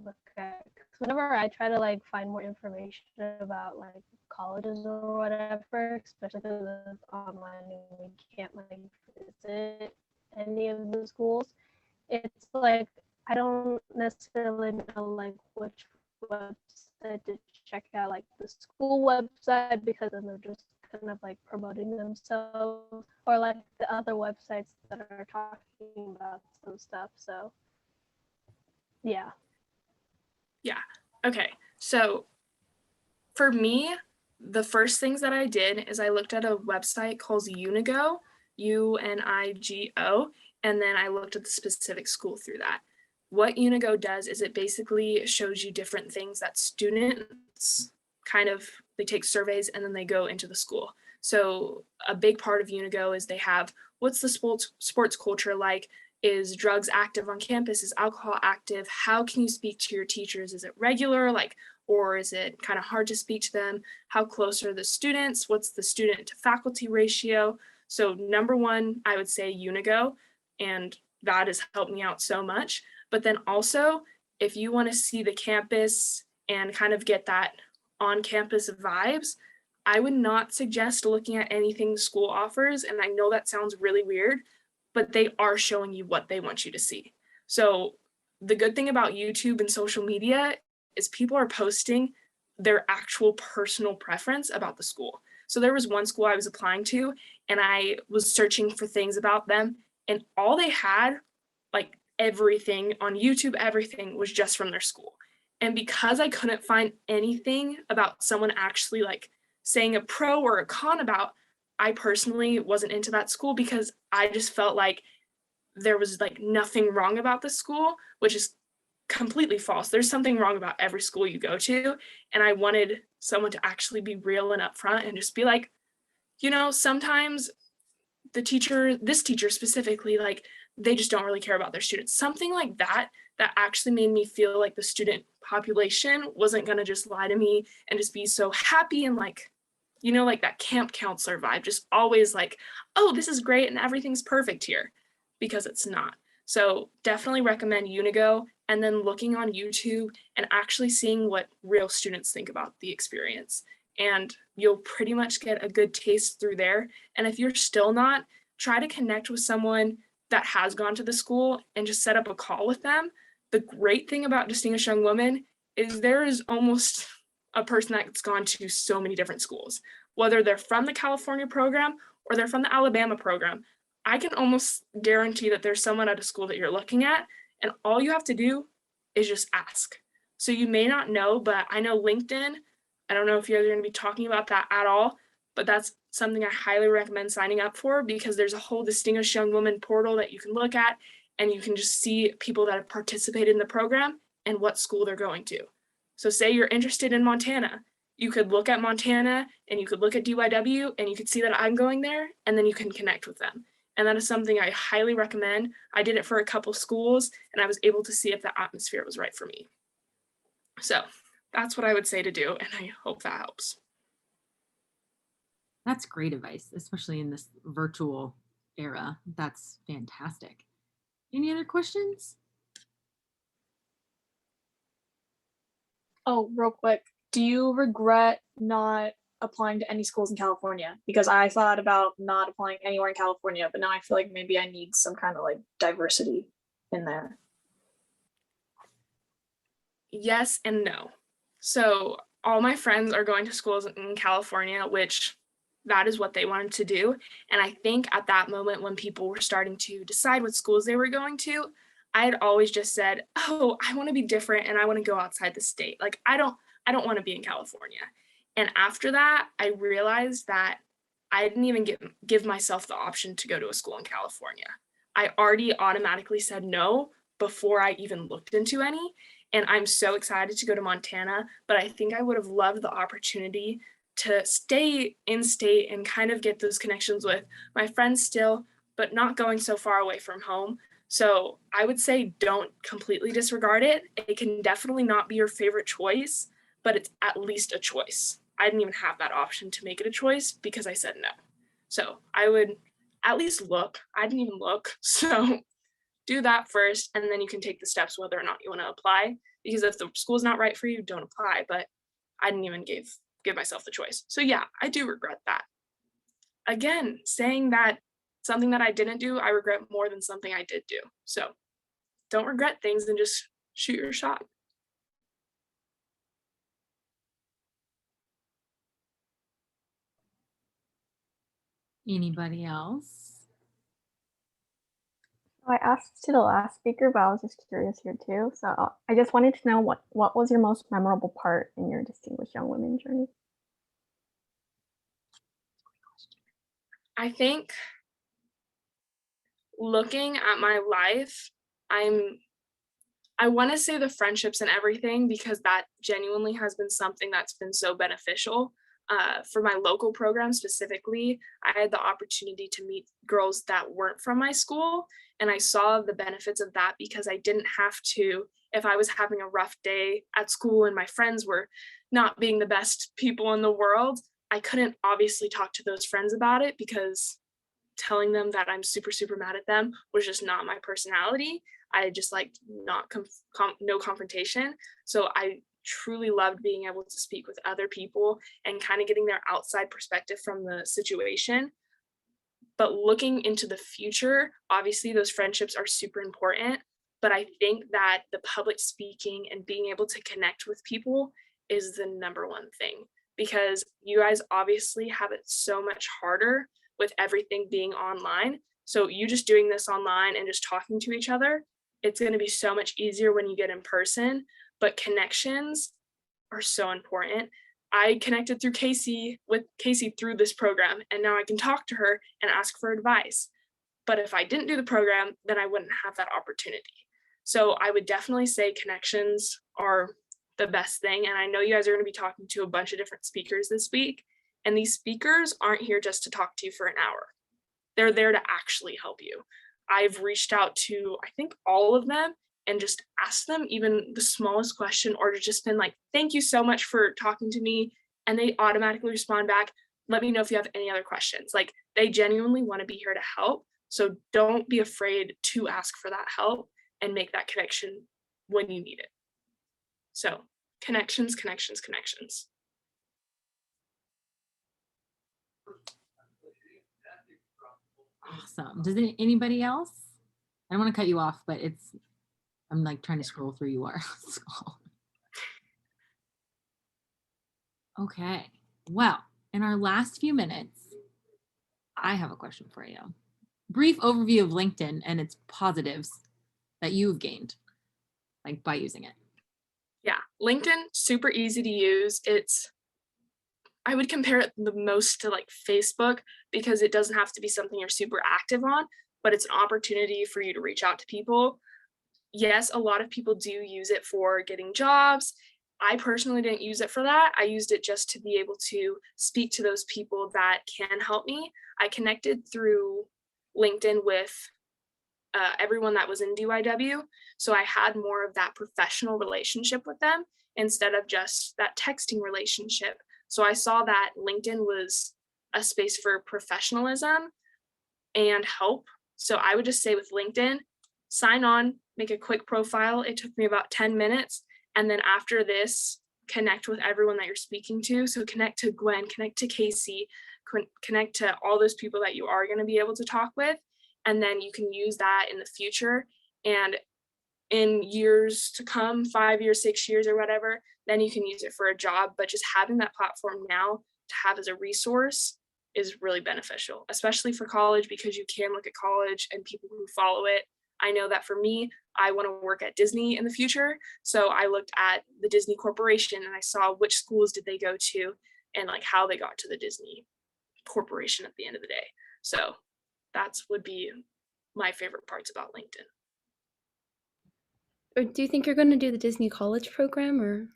look at? Because whenever I try to like find more information about like colleges or whatever, especially because it's online and we can't like visit any of the schools, it's like I don't necessarily know like which website to check out, like the school website, because then they're just kind of like promoting themselves, or like the other websites that are talking about some stuff. So yeah. Okay, so for me, the first things that I did is I looked at a website called Unigo, UNIGO, and then I looked at the specific school through that. What Unigo does is it basically shows you different things that students they take surveys and then they go into the school. So a big part of Unigo is they have, what's the sports culture like is drugs active on campus? Is alcohol active? How can you speak to your teachers? Is it regular, or is it kind of hard to speak to them? How close are the students? What's the student to faculty ratio? So number one, I would say Unigo, and that has helped me out so much. But then also, if you want to see the campus and kind of get that on-campus vibes, I would not suggest looking at anything the school offers. And I know that sounds really weird, but they are showing you what they want you to see. So the good thing about YouTube and social media is people are posting their actual personal preference about the school. So there was one school I was applying to, and I was searching for things about them, and all they had, like everything on YouTube, everything was just from their school. And because I couldn't find anything about someone actually like saying a pro or a con about, I personally wasn't into that school because I just felt like there was like nothing wrong about the school, which is completely false. There's something wrong about every school you go to. And I wanted someone to actually be real and upfront and just be like, sometimes this teacher specifically, like they just don't really care about their students. Something like that actually made me feel like the student population wasn't going to just lie to me and just be so happy and like, like that camp counselor vibe, just always like, oh, this is great and everything's perfect here, because it's not. So definitely recommend Unigo, and then looking on YouTube and actually seeing what real students think about the experience. And you'll pretty much get a good taste through there. And if you're still not, try to connect with someone that has gone to the school and just set up a call with them. The great thing about Distinguished Young Women is there is almost a person that's gone to so many different schools, whether they're from the California program or they're from the Alabama program. I can almost guarantee that there's someone at a school that you're looking at, and all you have to do is just ask. So you may not know, but I know LinkedIn, I don't know if you're going to be talking about that at all, but that's something I highly recommend signing up for, because there's a whole Distinguished Young Woman portal that you can look at, and you can just see people that have participated in the program and what school they're going to. So say you're interested in Montana, you could look at Montana and you could look at DYW and you could see that I'm going there, and then you can connect with them. And that is something I highly recommend. I did it for a couple schools and I was able to see if the atmosphere was right for me. So that's what I would say to do, and I hope that helps. That's great advice, especially in this virtual era. That's fantastic. Any other questions? Oh, real quick, do you regret not applying to any schools in California? Because I thought about not applying anywhere in California, but now I feel like maybe I need some kind of like diversity in there. Yes and no. So all my friends are going to schools in California, which that is what they wanted to do. And I think at that moment when people were starting to decide what schools they were going to, I had always just said, oh, I want to be different and I want to go outside the state. Like, I don't want to be in California. And after that, I realized that I didn't even give myself the option to go to a school in California. I already automatically said no before I even looked into any. And I'm so excited to go to Montana, but I think I would have loved the opportunity to stay in state and kind of get those connections with my friends still, but not going so far away from home. So I would say don't completely disregard it. It can definitely not be your favorite choice, but it's at least a choice. I didn't even have that option to make it a choice because I said no. So I would at least look. I didn't even look. So do that first, and then you can take the steps whether or not you want to apply. Because if the school's not right for you, don't apply. But I didn't even give myself the choice. So yeah, I do regret that. Again, saying that something that I didn't do, I regret more than something I did do. So don't regret things and just shoot your shot. Anybody else? I asked to the last speaker, but I was just curious here too. So I just wanted to know what was your most memorable part in your Distinguished Young Women journey? I think looking at my life, I want to say the friendships and everything, because that genuinely has been something that's been so beneficial. For my local program specifically, I had the opportunity to meet girls that weren't from my school, And I saw the benefits of that because I didn't have to, if I was having a rough day at school and my friends were not being the best people in the world, I couldn't obviously talk to those friends about it because telling them that I'm super, super mad at them was just not my personality. I just like not no confrontation. So I truly loved being able to speak with other people and kind of getting their outside perspective from the situation. But looking into the future, obviously those friendships are super important. But I think that the public speaking and being able to connect with people is the number one thing, because you guys obviously have it so much harder with everything being online. So you just doing this online and just talking to each other, it's going to be so much easier when you get in person. But connections are so important. I connected through Casey through this program, and now I can talk to her and ask for advice. But if I didn't do the program, then I wouldn't have that opportunity. So I would definitely say connections are the best thing. And I know you guys are going to be talking to a bunch of different speakers this week. And these speakers aren't here just to talk to you for an hour. They're there to actually help you. I've reached out to, I think, all of them and just asked them even the smallest question, or just been like, thank you so much for talking to me. And they automatically respond back, let me know if you have any other questions. Like, they genuinely want to be here to help. So don't be afraid to ask for that help and make that connection when you need it. So connections, connections, connections. Awesome. Does anybody else? I don't want to cut you off, but I'm like trying to scroll through you are. Okay. Well, in our last few minutes, I have a question for you. Brief overview of LinkedIn and its positives that you've gained, like by using it. Yeah, LinkedIn, super easy to use. I would compare it the most to like Facebook, because it doesn't have to be something you're super active on, but it's an opportunity for you to reach out to people. Yes, a lot of people do use it for getting jobs. I personally didn't use it for that. I used it just to be able to speak to those people that can help me. I connected through LinkedIn with everyone that was in DYW. So I had more of that professional relationship with them instead of just that texting relationship. So I saw that LinkedIn was a space for professionalism and help. So I would just say with LinkedIn, sign on, make a quick profile. It took me about 10 minutes. And then after this, connect with everyone that you're speaking to. So connect to Gwen, connect to Casey, connect to all those people that you are going to be able to talk with. And then you can use that in the future. And in years to come, 5 years, 6 years or whatever, then you can use it for a job. But just having that platform now to have as a resource is really beneficial, especially for college, because you can look at college and people who follow it. I know that for me, I want to work at Disney in the future. So I looked at the Disney Corporation and I saw which schools did they go to and like how they got to the Disney Corporation at the end of the day. So that's would be my favorite parts about LinkedIn. Or do you think you're going to do the Disney College program, or?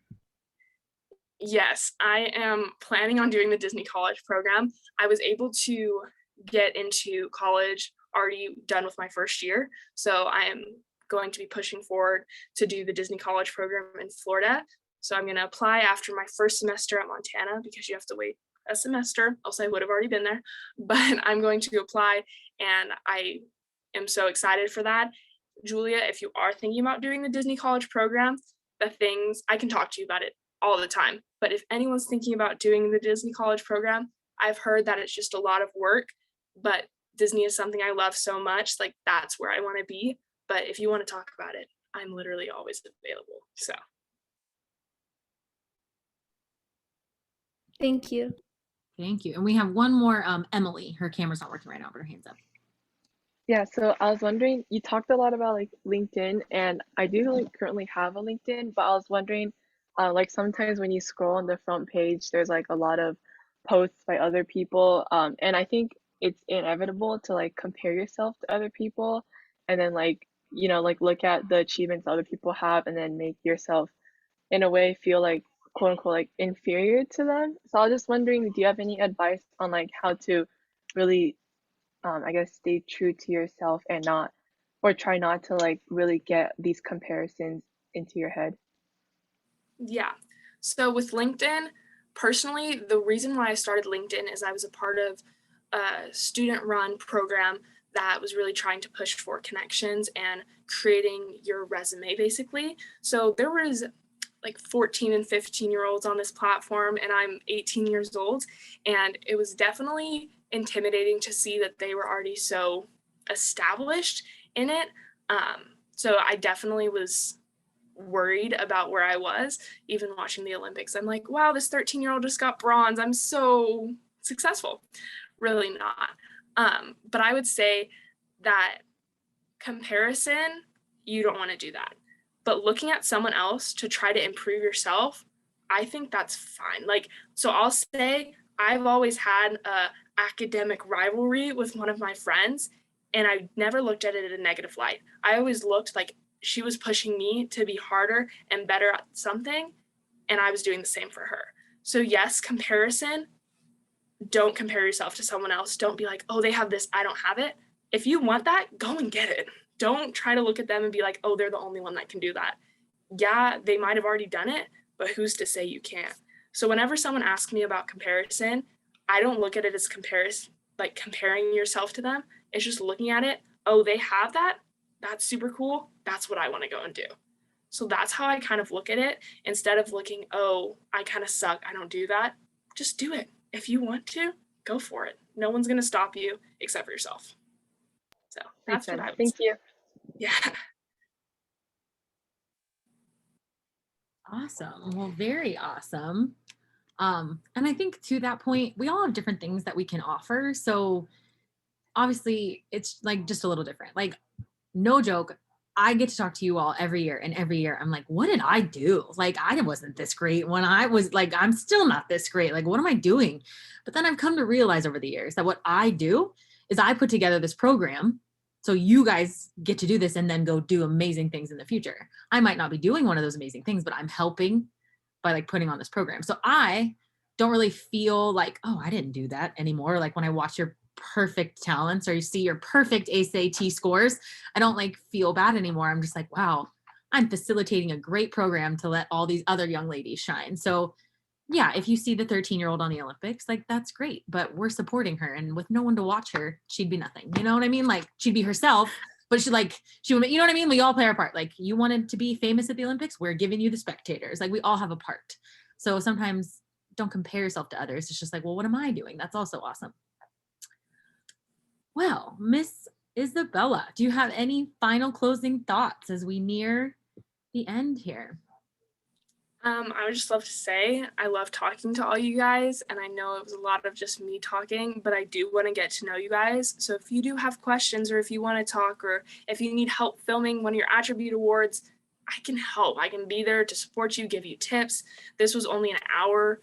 Yes, I am planning on doing the Disney College program. I was able to get into college already done with my first year. So I am going to be pushing forward to do the Disney College program in Florida. So I'm going to apply after my first semester at Montana, because you have to wait a semester, else I would have already been there. But I'm going to apply, and I am so excited for that. Julia, if you are thinking about doing the Disney College program, the things, I can talk to you about it all the time. But if anyone's thinking about doing the Disney College program, I've heard that it's just a lot of work, but Disney is something I love so much. Like, that's where I want to be. But if you want to talk about it, I'm literally always available. So. Thank you. Thank you. And we have one more, Emily. Her camera's not working right now, but her hand's up. Yeah, so I was wondering, you talked a lot about like LinkedIn, and I do like currently have a LinkedIn, but I was wondering, like sometimes when you scroll on the front page, there's like a lot of posts by other people, and I think it's inevitable to like compare yourself to other people, and then like, you know, like look at the achievements other people have, and then make yourself in a way feel like quote unquote like inferior to them. So I was just wondering, do you have any advice on like how to really I guess stay true to yourself and not or try not to like really get these comparisons into your head? Yeah. So with LinkedIn, personally, the reason why I started LinkedIn is I was a part of a student-run program that was really trying to push for connections and creating your resume, basically. So there was like 14 and 15-year-olds on this platform, and I'm 18 years old, and it was definitely intimidating to see that they were already so established in it. So I definitely was worried about where I was, even watching the Olympics. I'm like, wow, this 13-year-old just got bronze. I'm so successful. Really not. But I would say that comparison, you don't want to do that. But looking at someone else to try to improve yourself, I think that's fine. Like, so I'll say I've always had a academic rivalry with one of my friends, and I never looked at it in a negative light. I always looked like she was pushing me to be harder and better at something, and I was doing the same for her. So yes, comparison, don't compare yourself to someone else. Don't be like, oh, they have this, I don't have it. If you want that, go and get it. Don't try to look at them and be like, oh, they're the only one that can do that. Yeah, they might have already done it, but who's to say you can't? So whenever someone asks me about comparison, I don't look at it as comparison, like comparing yourself to them. It's just looking at it, oh, they have that. That's super cool. That's what I want to go and do. So that's how I kind of look at it, instead of looking, oh, I kind of suck, I don't do that. Just do it. If you want to, go for it. No one's going to stop you except for yourself. So Makes that's what sense. I would Thank say. you. Yeah. Awesome. Well, very awesome. And I think to that point, we all have different things that we can offer. So obviously it's like just a little different. Like, no joke, I get to talk to you all every year, and every year I'm like, what did I do? Like, I wasn't this great when I was like, I'm still not this great. Like, what am I doing? But then I've come to realize over the years that what I do is I put together this program so you guys get to do this and then go do amazing things in the future. I might not be doing one of those amazing things, but I'm helping by like putting on this program. So I don't really feel like, oh, I didn't do that anymore. Like when I watch your perfect talents or you see your perfect SAT scores, I don't like feel bad anymore. I'm just like, wow, I'm facilitating a great program to let all these other young ladies shine. So yeah, if you see the 13-year-old on the Olympics, like that's great, but we're supporting her, and with no one to watch her, she'd be nothing. You know what I mean? Like she'd be herself, but she would, you know what I mean? We all play our part. Like you wanted to be famous at the Olympics, we're giving you the spectators. Like we all have a part. So sometimes don't compare yourself to others. It's just like, well, what am I doing? That's also awesome. Well, Miss Isabella, do you have any final closing thoughts as we near the end here? I would just love to say I love talking to all you guys, and I know it was a lot of just me talking, but I do want to get to know you guys. So if you do have questions, or if you want to talk, or if you need help filming one of your attribute awards, I can help. I can be there to support you, give you tips. This was only an hour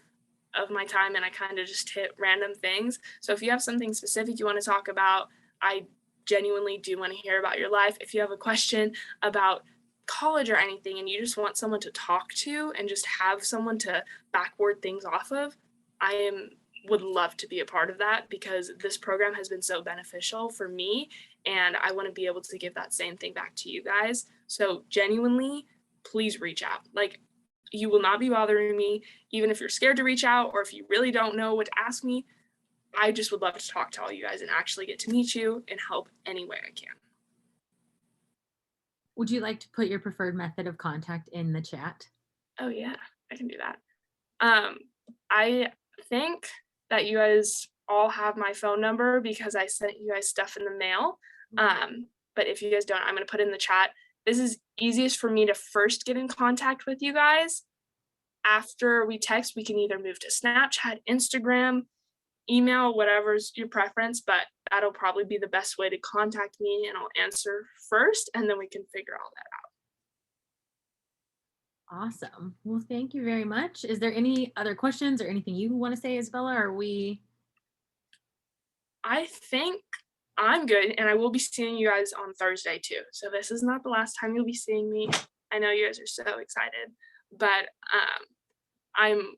of my time, and I kind of just hit random things. So if you have something specific you want to talk about, I genuinely do want to hear about your life. If you have a question about college or anything and you just want someone to talk to and just have someone to backward things off of, would love to be a part of that, because this program has been so beneficial for me, and I want to be able to give that same thing back to you guys. So genuinely, please reach out. Like, you will not be bothering me, even if you're scared to reach out or if you really don't know what to ask me. I just would love to talk to all you guys and actually get to meet you and help any way I can. Would you like to put your preferred method of contact in the chat? Oh yeah, I can do that. I think that you guys all have my phone number because I sent you guys stuff in the mail. But if you guys don't, I'm going to put it in the chat. This is easiest for me to first get in contact with you guys. After we text, we can either move to Snapchat, Instagram, email, whatever's your preference, but that'll probably be the best way to contact me, and I'll answer first, and then we can figure all that out. Awesome. Well, thank you very much. Is there any other questions or anything you want to say, Isabella? Or are we? I think I'm good, and I will be seeing you guys on Thursday too. So this is not the last time you'll be seeing me. I know you guys are so excited, but I'm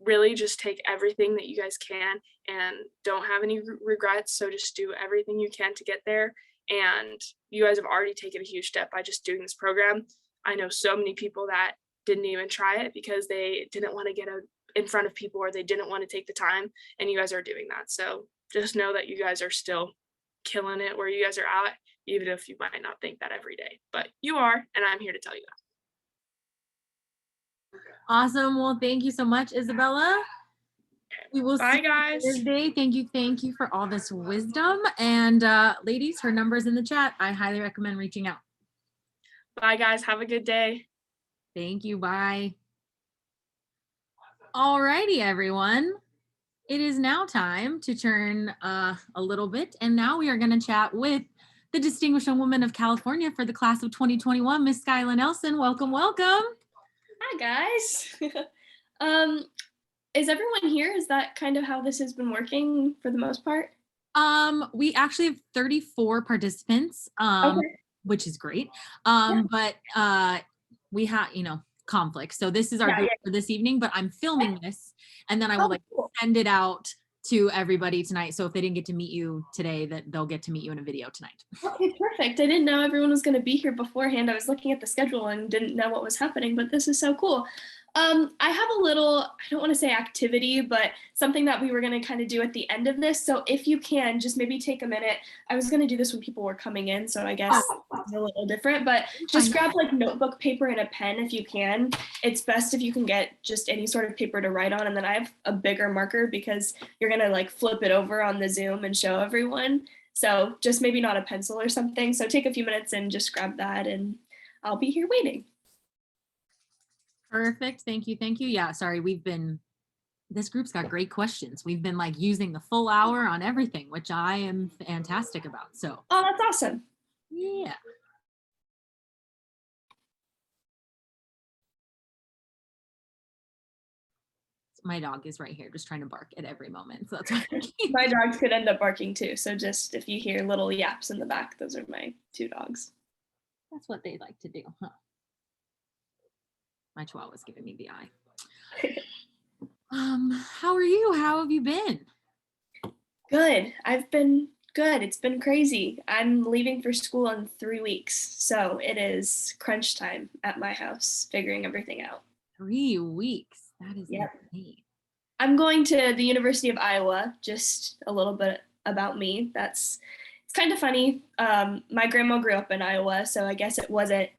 really just take everything that you guys can and don't have any regrets. So just do everything you can to get there. And you guys have already taken a huge step by just doing this program. I know so many people that didn't even try it because they didn't want to get in front of people, or they didn't want to take the time, and you guys are doing that. So just know that you guys are still killing it where you guys are at, even if you might not think that every day, but you are, and I'm here to tell you that. Awesome. Well, thank you so much, Isabella. We will Bye, see guys. you Thursday. Thank you for all this wisdom. And ladies, her number's in the chat. I highly recommend reaching out. Bye, guys. Have a good day. Thank you. Bye. All righty, everyone. It is now time to turn a little bit, and now we are going to chat with the Distinguished Young Woman of California for the class of 2021, Miss Skyla Nelson. Welcome, welcome. Hi, guys. Is everyone here? Is that kind of how this has been working for the most part? We actually have 34 participants, which is great. But we have, conflicts. So this is our group for this evening, but I'm filming this, and then I will send it out to everybody tonight. So if they didn't get to meet you today, that they'll get to meet you in a video tonight. Okay, perfect. I didn't know everyone was going to be here beforehand. I was looking at the schedule and didn't know what was happening, but this is so cool. I have a little, I don't want to say activity, but something that we were going to kind of do at the end of this. So if you can, just maybe take a minute. I was going to do this when people were coming in, so I guess it's a little different, but just grab like notebook paper and a pen if you can. It's best if you can get just any sort of paper to write on, and then I have a bigger marker because you're going to like flip it over on the Zoom and show everyone. So just maybe not a pencil or something. So take a few minutes and just grab that, and I'll be here waiting. Perfect. Thank you. Thank you. Yeah, sorry. This group's got great questions. We've been like using the full hour on everything, which I am fantastic about. So. Oh, that's awesome. Yeah. My dog is right here, just trying to bark at every moment. So that's why my dogs could end up barking too. So just if you hear little yaps in the back, those are my two dogs. That's what they like to do, huh? My chihuahua's giving me the eye. How are you? How have you been? Good. I've been good. It's been crazy. I'm leaving for school in 3 weeks. So it is crunch time at my house, figuring everything out. 3 weeks. That is insane. I'm going to the University of Iowa. Just a little bit about me. It's kind of funny. My grandma grew up in Iowa, so I guess it wasn't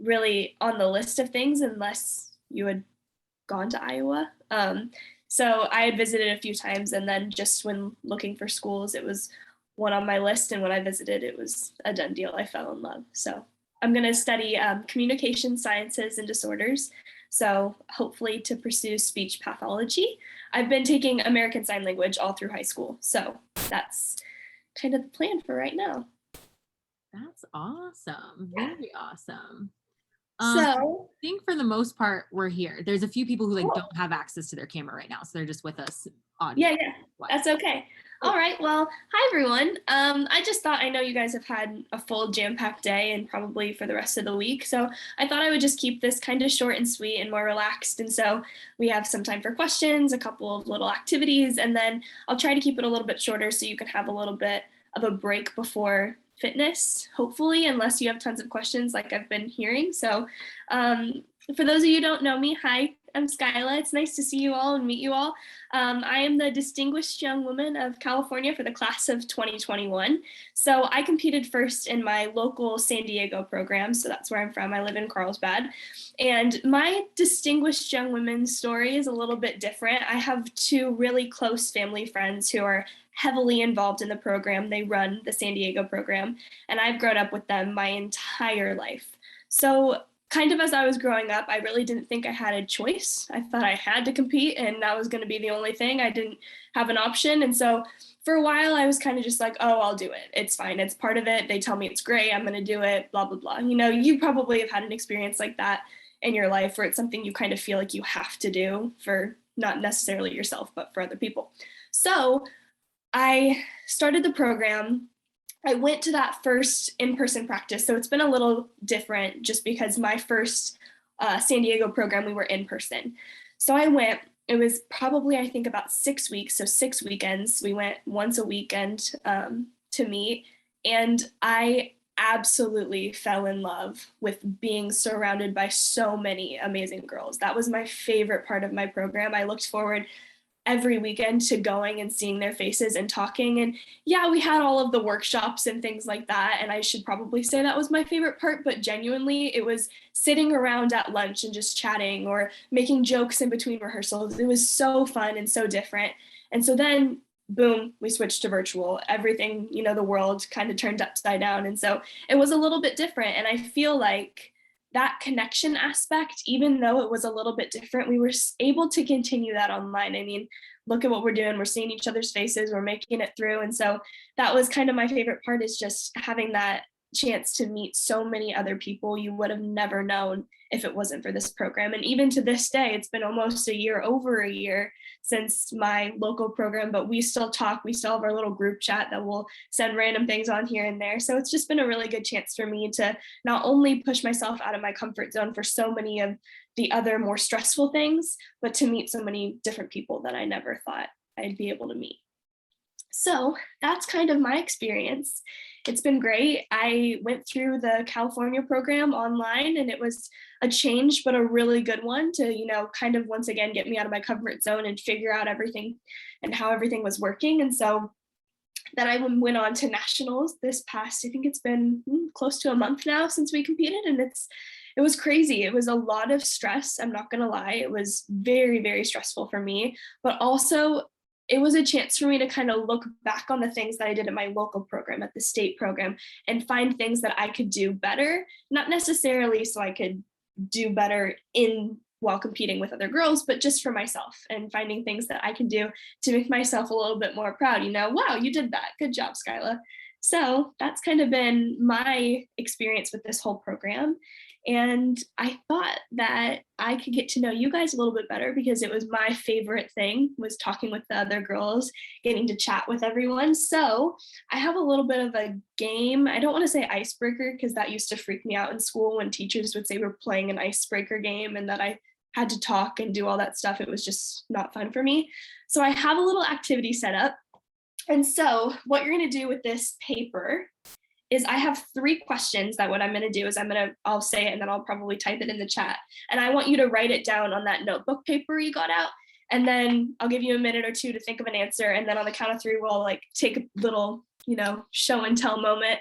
really on the list of things unless you had gone to Iowa. So I had visited a few times, and then just when looking for schools, it was one on my list, and when I visited, it was a done deal. I fell in love. So I'm going to study communication sciences and disorders, so hopefully to pursue speech pathology. I've been taking American Sign Language all through high school, so that's kind of the plan for right now. That's awesome. Very awesome. So I think for the most part, we're here. There's a few people who don't have access to their camera right now, so they're just with us. Yeah, that's okay. All right. Well, hi everyone. I just thought, I know you guys have had a full jam-packed day and probably for the rest of the week, so I thought I would just keep this kind of short and sweet and more relaxed. And so we have some time for questions, a couple of little activities, and then I'll try to keep it a little bit shorter so you can have a little bit of a break before fitness, hopefully, unless you have tons of questions like I've been hearing. So for those of you who don't know me, hi, I'm Skyla. It's nice to see you all and meet you all. I am the Distinguished Young Woman of California for the class of 2021. So I competed first in my local San Diego program. So that's where I'm from. I live in Carlsbad. And my Distinguished Young Women story is a little bit different. I have two really close family friends who are heavily involved in the program. They run the San Diego program, and I've grown up with them my entire life. So kind of as I was growing up, I really didn't think I had a choice. I thought I had to compete and that was going to be the only thing. I didn't have an option. And so for a while, I was kind of just like, oh, I'll do it. It's fine. It's part of it. They tell me it's great. I'm going to do it, blah, blah, blah. You know, you probably have had an experience like that in your life where it's something you kind of feel like you have to do for not necessarily yourself, but for other people. So I started the program. I went to that first in-person practice. So it's been a little different just because my first San Diego program, we were in person. So I went, it was probably, I think about 6 weeks. So 6 weekends, we went once a weekend to meet. And I absolutely fell in love with being surrounded by so many amazing girls. That was my favorite part of my program. I looked forward every weekend to going and seeing their faces and talking. And yeah, we had all of the workshops and things like that. And I should probably say that was my favorite part, but genuinely it was sitting around at lunch and just chatting or making jokes in between rehearsals. It was so fun and so different. And so then boom, we switched to virtual. Everything, you know, the world kind of turned upside down. And so it was a little bit different. And I feel like that connection aspect, even though it was a little bit different, we were able to continue that online. I mean, look at what we're doing. We're seeing each other's faces, we're making it through. And so that was kind of my favorite part, is just having that chance to meet so many other people you would have never known if it wasn't for this program. And even to this day, it's been almost a year, over a year since my local program, but we still talk. We still have our little group chat that we'll send random things on here and there. So it's just been a really good chance for me to not only push myself out of my comfort zone for so many of the other more stressful things, but to meet so many different people that I never thought I'd be able to meet. So that's kind of my experience. It's been great. I went through the California program online, and it was a change, but a really good one to, you know, kind of once again get me out of my comfort zone and figure out everything and how everything was working. And so then I went on to nationals this past, I think it's been close to a month now since we competed, and it was crazy. It was a lot of stress. I'm not going to lie. It was very, very stressful for me, but also it was a chance for me to kind of look back on the things that I did at my local program, at the state program, and find things that I could do better, not necessarily so I could do better while competing with other girls, but just for myself, and finding things that I can do to make myself a little bit more proud. You know, wow, you did that. Good job, Skyla. So that's kind of been my experience with this whole program. And I thought that I could get to know you guys a little bit better, because it was my favorite thing, was talking with the other girls, getting to chat with everyone. So I have a little bit of a game. I don't want to say icebreaker, because that used to freak me out in school when teachers would say we're playing an icebreaker game and that I had to talk and do all that stuff. It was just not fun for me. So I have a little activity set up. And so what you're going to do with this paper is I have 3 questions that what I'm going to do is I'll say it and then I'll probably type it in the chat. And I want you to write it down on that notebook paper you got out. And then I'll give you a minute or 2 to think of an answer. And then on the count of 3, we'll like take a little, you know, show and tell moment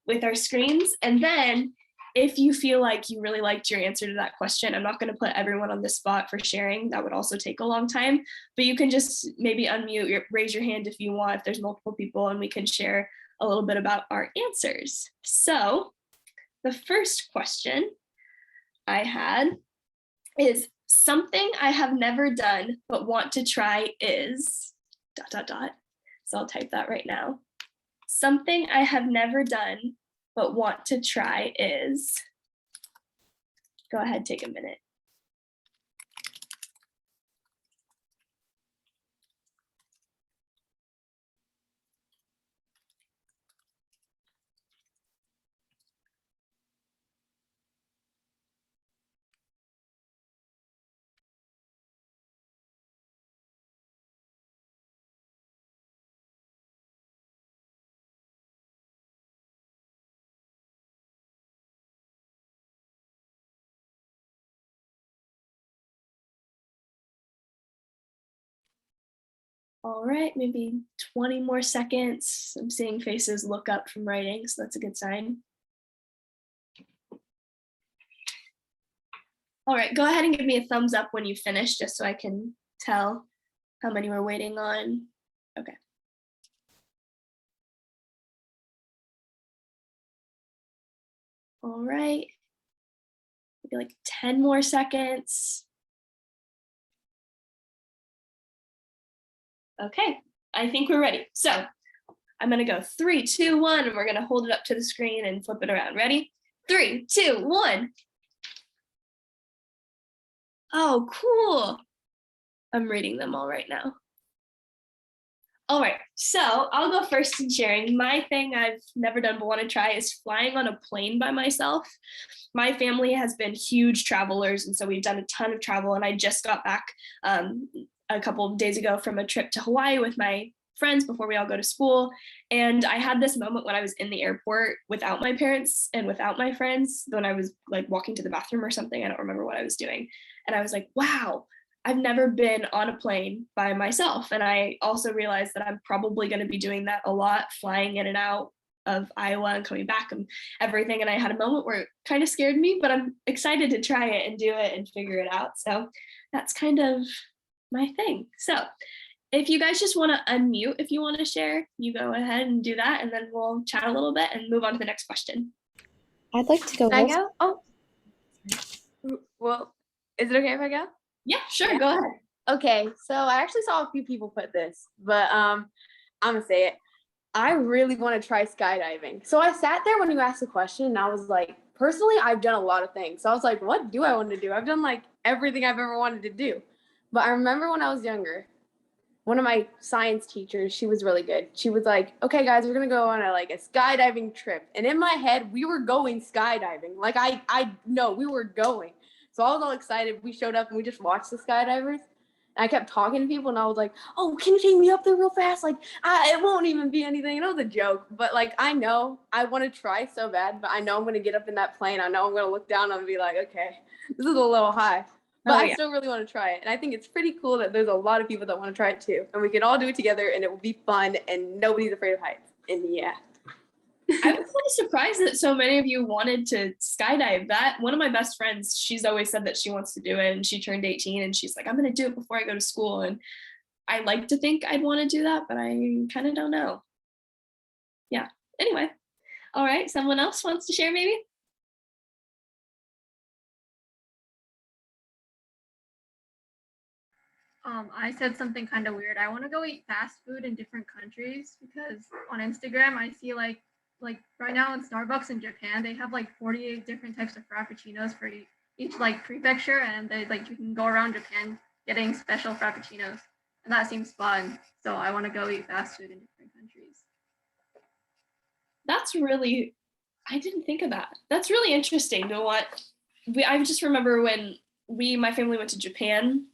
with our screens. And then if you feel like you really liked your answer to that question, I'm not going to put everyone on the spot for sharing. That would also take a long time, but you can just maybe unmute, raise your hand if you want, if there's multiple people, and we can share a little bit about our answers. So the first question I had is, something I have never done but want to try is ... So I'll type that right now. Something I have never done but want to try is... Go ahead, take a minute. All right, maybe 20 more seconds. I'm seeing faces look up from writing, so that's a good sign. All right, go ahead and give me a thumbs up when you finish, just so I can tell how many we're waiting on. Okay. All right, maybe like 10 more seconds. Okay, I think we're ready. So I'm gonna go 3, 2, 1, and we're gonna hold it up to the screen and flip it around. Ready? 3, 2, 1. Oh, cool. I'm reading them all right now. All right, so I'll go first in sharing. My thing I've never done but want to try is flying on a plane by myself. My family has been huge travelers, and so we've done a ton of travel, and I just got back a couple of days ago from a trip to Hawaii with my friends before we all go to school. And I had this moment when I was in the airport without my parents and without my friends, when I was like walking to the bathroom or something. I don't remember what I was doing. And I was like, wow, I've never been on a plane by myself. And I also realized that I'm probably going to be doing that a lot, flying in and out of Iowa and coming back and everything. And I had a moment where it kind of scared me, but I'm excited to try it and do it and figure it out. So that's kind of my thing. So if you guys just want to unmute, if you want to share, you go ahead and do that. And then we'll chat a little bit and move on to the next question. I'd like to go. Can I also. go? Oh, well, is it okay if I go? Yeah, sure. Go ahead. Okay, so I actually saw a few people put this, but I'm gonna say it. I really want to try skydiving. So I sat there when you asked the question and I was like, personally, I've done a lot of things. So I was like, what do I want to do? I've done like everything I've ever wanted to do. But I remember when I was younger, one of my science teachers, she was really good. She was like, okay, guys, we're going to go on a skydiving trip. And in my head, we were going skydiving. Like I know we were going. So I was all excited. We showed up and we just watched the skydivers. And I kept talking to people and I was like, oh, can you take me up there real fast? Like, it won't even be anything. And it was a joke. But like, I know I want to try so bad, but I know I'm going to get up in that plane. I know I'm going to look down and be like, okay, this is a little high. But I still really want to try it. And I think it's pretty cool that there's a lot of people that want to try it too. And we can all do it together and it will be fun and nobody's afraid of heights. And yeah. I was kind of surprised that so many of you wanted to skydive. That one of my best friends, she's always said that she wants to do it, and she turned 18 and she's like, I'm going to do it before I go to school. And I like to think I'd want to do that, but I kind of don't know. Yeah. Anyway. All right. Someone else wants to share maybe? I said something kind of weird. I want to go eat fast food in different countries because on Instagram I see like right now in Starbucks in Japan they have like 48 different types of frappuccinos for each like prefecture, and they you can go around Japan getting special frappuccinos, and that seems fun. So I want to go eat fast food in different countries. That's really, I didn't think of that. That's really interesting. You know what? I just remember when my family went to Japan.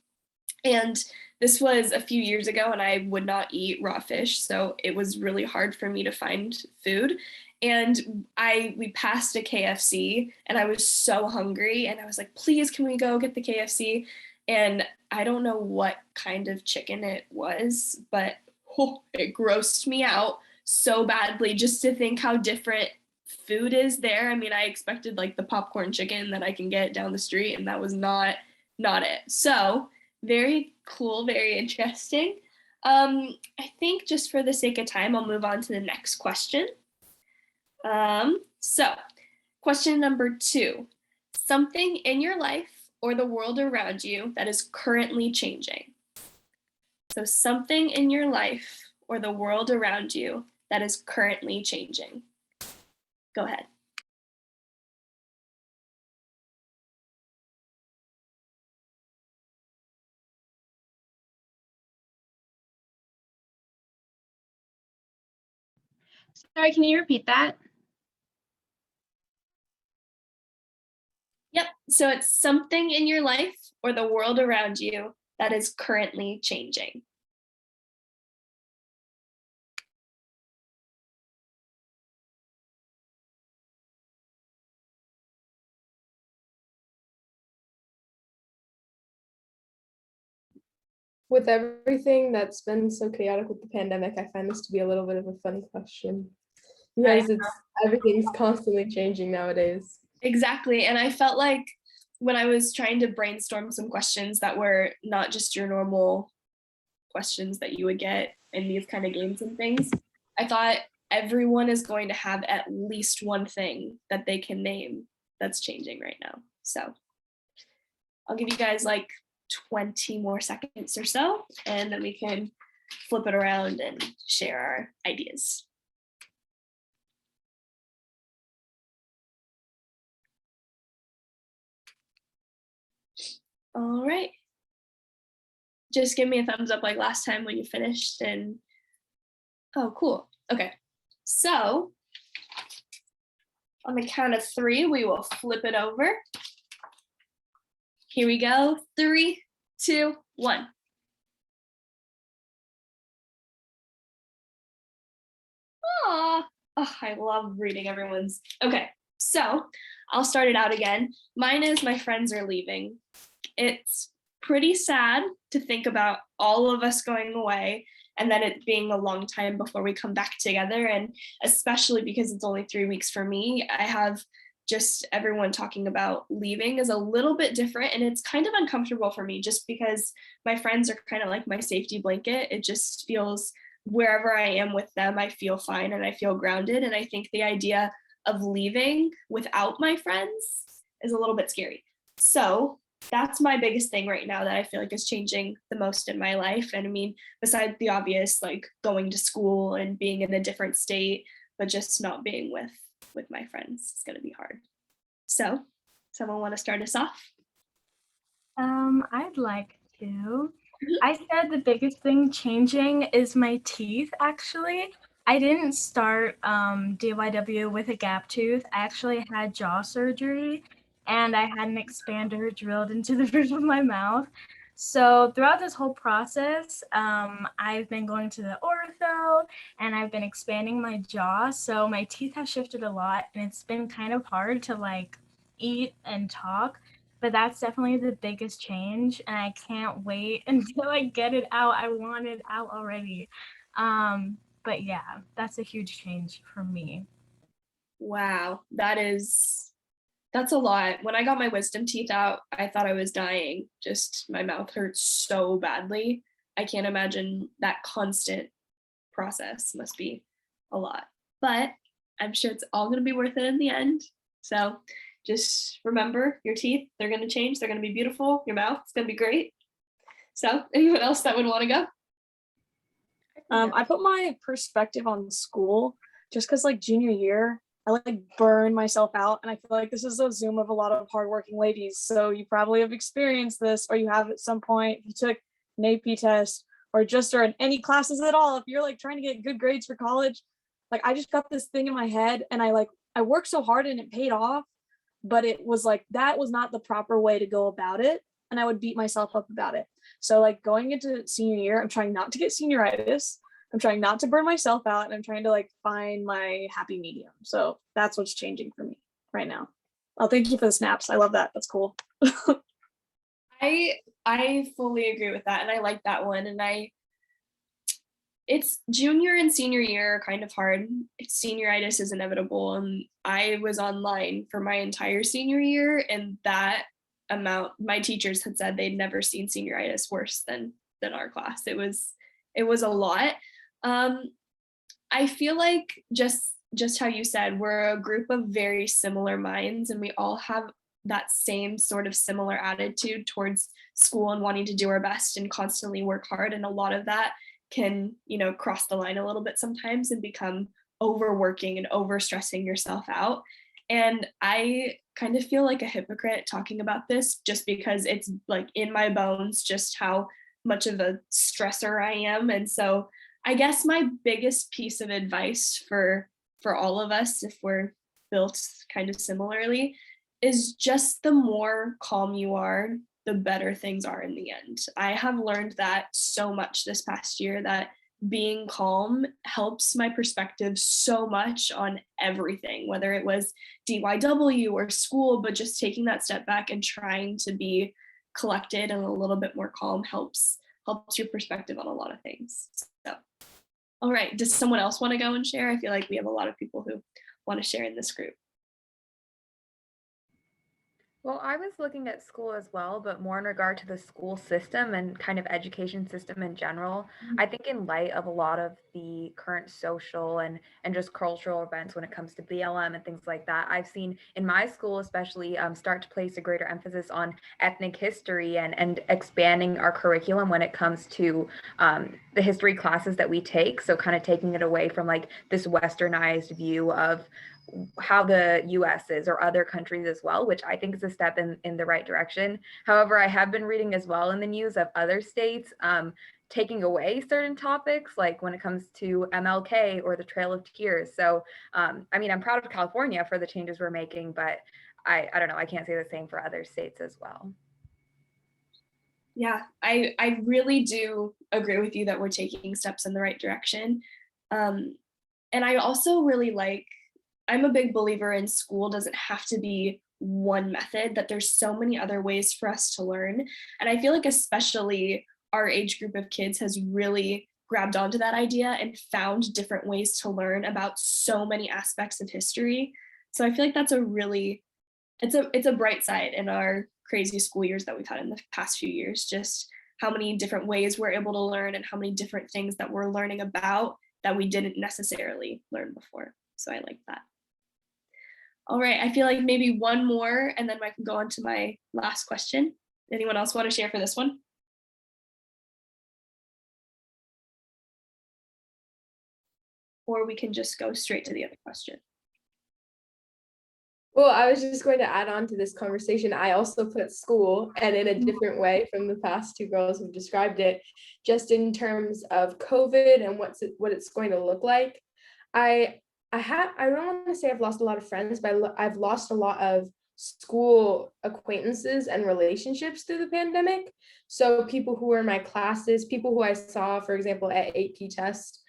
And this was a few years ago, and I would not eat raw fish, so it was really hard for me to find food. And we passed a KFC, and I was so hungry, and I was like, please, can we go get the KFC? And I don't know what kind of chicken it was, but it grossed me out so badly just to think how different food is there. I mean, I expected like the popcorn chicken that I can get down the street, and that was not it. So very cool, very interesting. I think just for the sake of time, I'll move on to the next question. So question number 2, something in your life or the world around you that is currently changing. So something in your life or the world around you that is currently changing. Go ahead. Sorry, can you repeat that? Yep. So it's something in your life or the world around you that is currently changing. With everything that's been so chaotic with the pandemic, I find this to be a little bit of a fun question because everything's constantly changing nowadays. Exactly. And I felt like when I was trying to brainstorm some questions that were not just your normal questions that you would get in these kind of games and things, I thought everyone is going to have at least one thing that they can name that's changing right now. So I'll give you guys like 20 more seconds or so, and then we can flip it around and share our ideas. All right. Just give me a thumbs up like last time when you finished. And oh, cool. Okay. So on the count of 3, we will flip it over. Here we go. 3, 2, 1. Oh, I love reading everyone's. Okay, so I'll start it out again. Mine is my friends are leaving. It's pretty sad to think about all of us going away and then it being a long time before we come back together. And especially because it's only 3 weeks for me, I have just everyone talking about leaving is a little bit different. And it's kind of uncomfortable for me just because my friends are kind of like my safety blanket. It just feels wherever I am with them, I feel fine and I feel grounded. And I think the idea of leaving without my friends is a little bit scary. So that's my biggest thing right now that I feel like is changing the most in my life. And I mean, besides the obvious, like going to school and being in a different state, but just not being with my friends is going to be hard. So, someone want to start us off? I'd like to. I said the biggest thing changing is my teeth, actually. I didn't start DYW with a gap tooth. I actually had jaw surgery and I had an expander drilled into the roof of my mouth. So throughout this whole process, I've been going to the ortho and I've been expanding my jaw. So my teeth have shifted a lot and it's been kind of hard to like eat and talk. But that's definitely the biggest change and I can't wait until I get it out. I want it out already. But yeah, that's a huge change for me. Wow, that's a lot. When I got my wisdom teeth out, I thought I was dying. Just my mouth hurts so badly. I can't imagine that constant process must be a lot. But I'm sure it's all going to be worth it in the end. So just remember your teeth, they're going to change. They're going to be beautiful. Your mouth, it's going to be great. So anyone else that would want to go? I put my perspective on school just because like junior year, I like burn myself out. And I feel like this is a Zoom of a lot of hardworking ladies. So you probably have experienced this or you have at some point, if you took an AP test or just or in any classes at all, if you're like trying to get good grades for college, like I just got this thing in my head and I worked so hard and it paid off, but it was like, that was not the proper way to go about it. And I would beat myself up about it. So like going into senior year, I'm trying not to get senioritis. I'm trying not to burn myself out and I'm trying to like find my happy medium. So that's what's changing for me right now. Oh, thank you for the snaps. I love that. That's cool. I fully agree with that. And I like that one. And it's junior and senior year are kind of hard. Senioritis is inevitable. And I was online for my entire senior year and that amount, my teachers had said they'd never seen senioritis worse than our class. It was a lot. I feel like just how you said, we're a group of very similar minds and we all have that same sort of similar attitude towards school and wanting to do our best and constantly work hard. And a lot of that can, cross the line a little bit sometimes and become overworking and overstressing yourself out. And I kind of feel like a hypocrite talking about this just because it's like in my bones just how much of a stressor I am. And so I guess my biggest piece of advice for all of us, if we're built kind of similarly, is just the more calm you are, the better things are in the end. I have learned that so much this past year that being calm helps my perspective so much on everything, whether it was DYW or school, but just taking that step back and trying to be collected and a little bit more calm helps your perspective on a lot of things. So, all right, does someone else want to go and share? I feel like we have a lot of people who want to share in this group. Well, I was looking at school as well, but more in regard to the school system and kind of education system in general. I think in light of a lot of the current social and just cultural events when it comes to BLM and things like that, I've seen in my school especially start to place a greater emphasis on ethnic history and expanding our curriculum when it comes to the history classes that we take. So kind of taking it away from like this westernized view of how the US is or other countries as well, which I think is a step in the right direction. However, I have been reading as well in the news of other states taking away certain topics, like when it comes to MLK or the Trail of Tears. So, I mean, I'm proud of California for the changes we're making, but I don't know, I can't say the same for other states as well. Yeah, I really do agree with you that we're taking steps in the right direction. And I also really I'm a big believer in school doesn't have to be one method, that there's so many other ways for us to learn. And I feel like especially our age group of kids has really grabbed onto that idea and found different ways to learn about so many aspects of history. So I feel like that's it's a bright side in our crazy school years that we've had in the past few years, just how many different ways we're able to learn and how many different things that we're learning about that we didn't necessarily learn before. So I like that. All right, I feel like maybe one more and then I can go on to my last question. Anyone else want to share for this one? Or we can just go straight to the other question. Well, I was just going to add on to this conversation. I also put school, and in a different way from the past two girls who've described it, just in terms of COVID and what it's going to look like. I don't want to say I've lost a lot of friends, but I've lost a lot of school acquaintances and relationships through the pandemic. So people who were in my classes, people who I saw, for example, at AP test,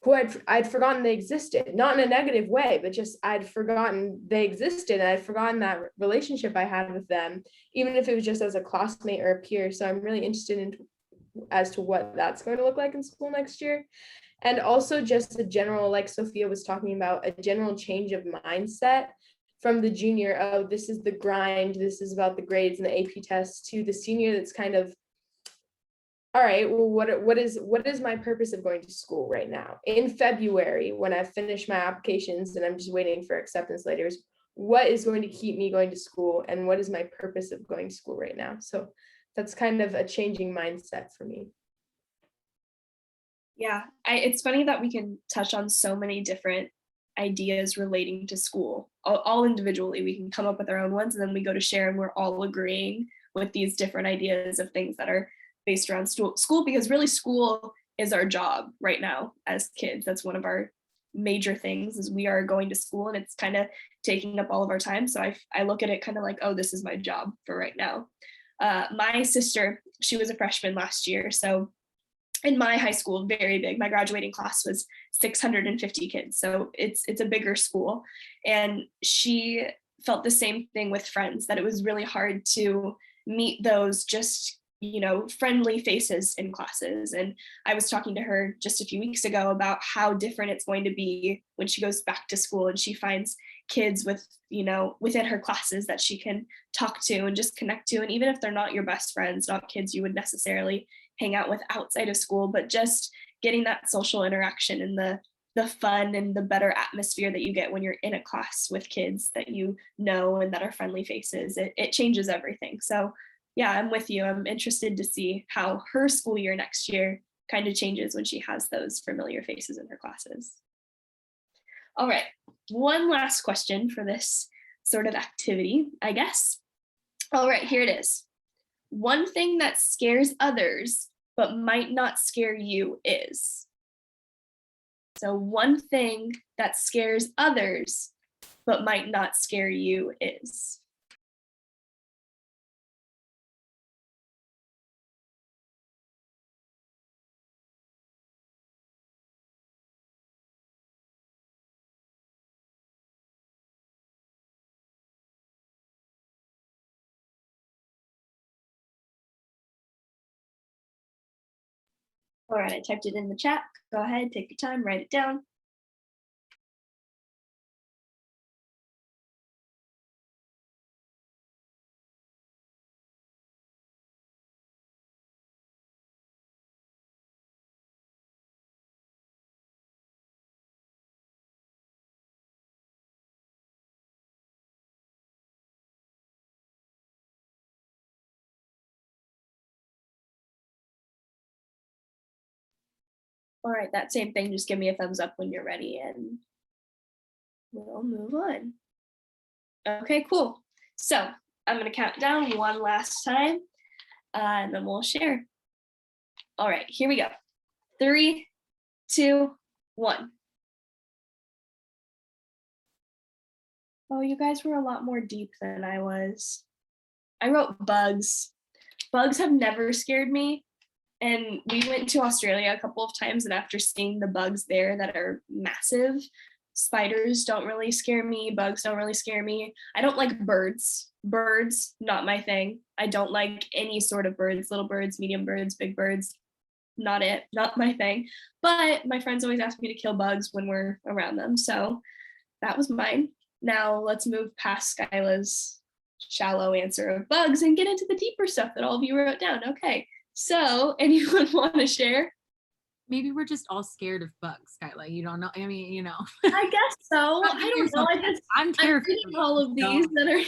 who I'd forgotten they existed, not in a negative way, but just I'd forgotten they existed, and I'd forgotten that relationship I had with them, even if it was just as a classmate or a peer. So I'm really interested in as to what that's going to look like in school next year. And also just a general, like Sophia was talking about, a general change of mindset from the junior, oh, this is the grind, this is about the grades and the AP tests, to the senior that's kind of, all right, well, what is my purpose of going to school right now? In February, when I've finished my applications and I'm just waiting for acceptance letters, what is going to keep me going to school, and what is my purpose of going to school right now? So that's kind of a changing mindset for me. Yeah, it's funny that we can touch on so many different ideas relating to school, all individually. We can come up with our own ones, and then we go to share, and we're all agreeing with these different ideas of things that are based around school, because really school is our job right now as kids. That's one of our major things, is we are going to school, and it's kind of taking up all of our time. So I look at it kind of like, oh, this is my job for right now. My sister, she was a freshman last year. So in my high school, very big, my graduating class was 650 kids. So it's a bigger school. And she felt the same thing with friends, that it was really hard to meet those just, friendly faces in classes. And I was talking to her just a few weeks ago about how different it's going to be when she goes back to school and she finds kids with, within her classes that she can talk to and just connect to. And even if they're not your best friends, not kids you would necessarily hang out with outside of school, but just getting that social interaction and the fun and the better atmosphere that you get when you're in a class with kids that you know and that are friendly faces, it changes everything. So yeah, I'm with you. I'm interested to see how her school year next year kind of changes when she has those familiar faces in her classes. All right, one last question for this sort of activity, I guess. All right, here it is. One thing that scares others but might not scare you is. So one thing that scares others but might not scare you is. All right, I typed it in the chat. Go ahead, take your time, write it down. All right, that same thing, just give me a thumbs up when you're ready and we'll move on. Okay, cool. So I'm gonna count down one last time and then we'll share. All right, here we go. 3, 2, 1. Oh, you guys were a lot more deep than I was. I wrote bugs. Bugs have never scared me. And we went to Australia a couple of times, and after seeing the bugs there that are massive, spiders don't really scare me, bugs don't really scare me. I don't like birds. Birds, not my thing. I don't like any sort of birds, little birds, medium birds, big birds. Not it, not my thing. But my friends always ask me to kill bugs when we're around them. So that was mine. Now let's move past Skyla's shallow answer of bugs and get into the deeper stuff that all of you wrote down. Okay. So anyone want to share? Maybe we're just all scared of bugs, Skyla. You don't know. I mean, you know. I guess so. I don't know. I'm terrified. I'm reading all of these that are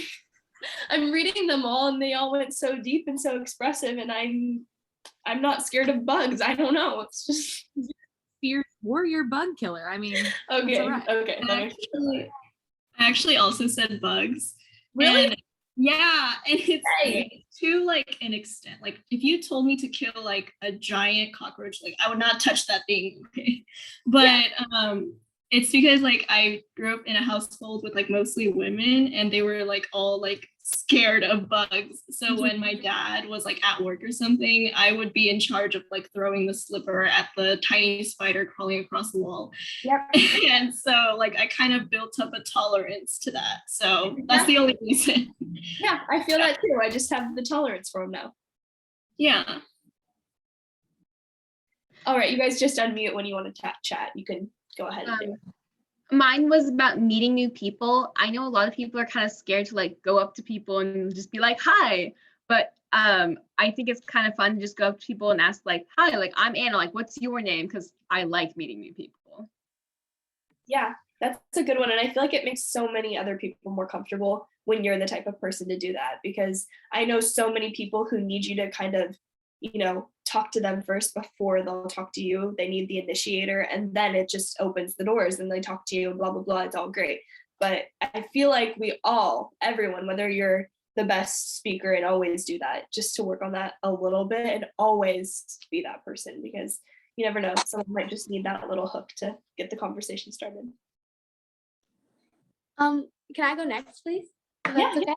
I'm reading them all, and they all went so deep and so expressive, and I'm not scared of bugs. I don't know. It's just fierce warrior bug killer. I mean, okay. I actually also said bugs. Really? And yeah, and it's to like an extent. Like if you told me to kill like a giant cockroach, like I would not touch that thing. Okay. But it's because like I grew up in a household with like mostly women, and they were like all like scared of bugs. So when my dad was like at work or something, I would be in charge of like throwing the slipper at the tiny spider crawling across the wall. Yep. And so like I kind of built up a tolerance to that. So that's the only reason. Yeah, I feel that too. I just have the tolerance for them now. Yeah. All right, you guys just unmute when you want to chat. You can go ahead and do it. Mine was about meeting new people. I know a lot of people are kind of scared to like go up to people and just be like, hi. But I think it's kind of fun to just go up to people and ask like, hi, like I'm Anna, like what's your name? Because I like meeting new people. Yeah, that's a good one. And I feel like it makes so many other people more comfortable when you're the type of person to do that, because I know so many people who need you to kind of, you know, talk to them first before they'll talk to you. They need the initiator, and then it just opens the doors and they talk to you, blah, blah, blah. It's all great. But I feel like everyone, whether you're the best speaker, and always do that, just to work on that a little bit and always be that person, because you never know, someone might just need that little hook to get the conversation started. Can I go next, please? Yeah. Okay.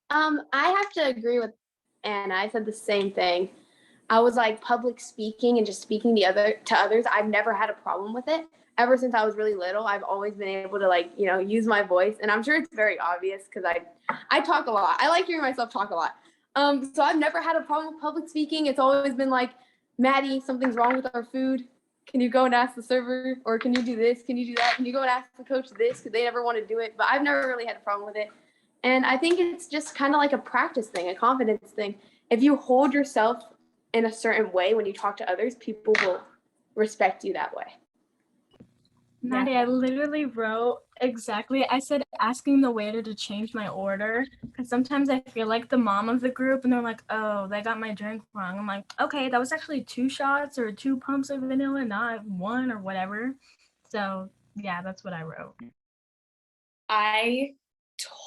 I have to agree with Anna. I said the same thing. I was like public speaking and just speaking to others. I've never had a problem with it. Ever since I was really little, I've always been able to like, use my voice. And I'm sure it's very obvious because I talk a lot. I like hearing myself talk a lot. So I've never had a problem with public speaking. It's always been like, Maddie, something's wrong with our food. Can you go and ask the server? Or can you do this? Can you do that? Can you go and ask the coach this? Because they never want to do it. But I've never really had a problem with it. And I think it's just kind of like a practice thing, a confidence thing. If you hold yourself in a certain way when you talk to others, people will respect you that way. Maddie, I literally wrote exactly, I said asking the waiter to change my order, because sometimes I feel like the mom of the group and they're like, oh, they got my drink wrong. I'm like, okay, that was actually 2 shots or 2 pumps of vanilla, not 1 or whatever. So yeah, that's what I wrote. I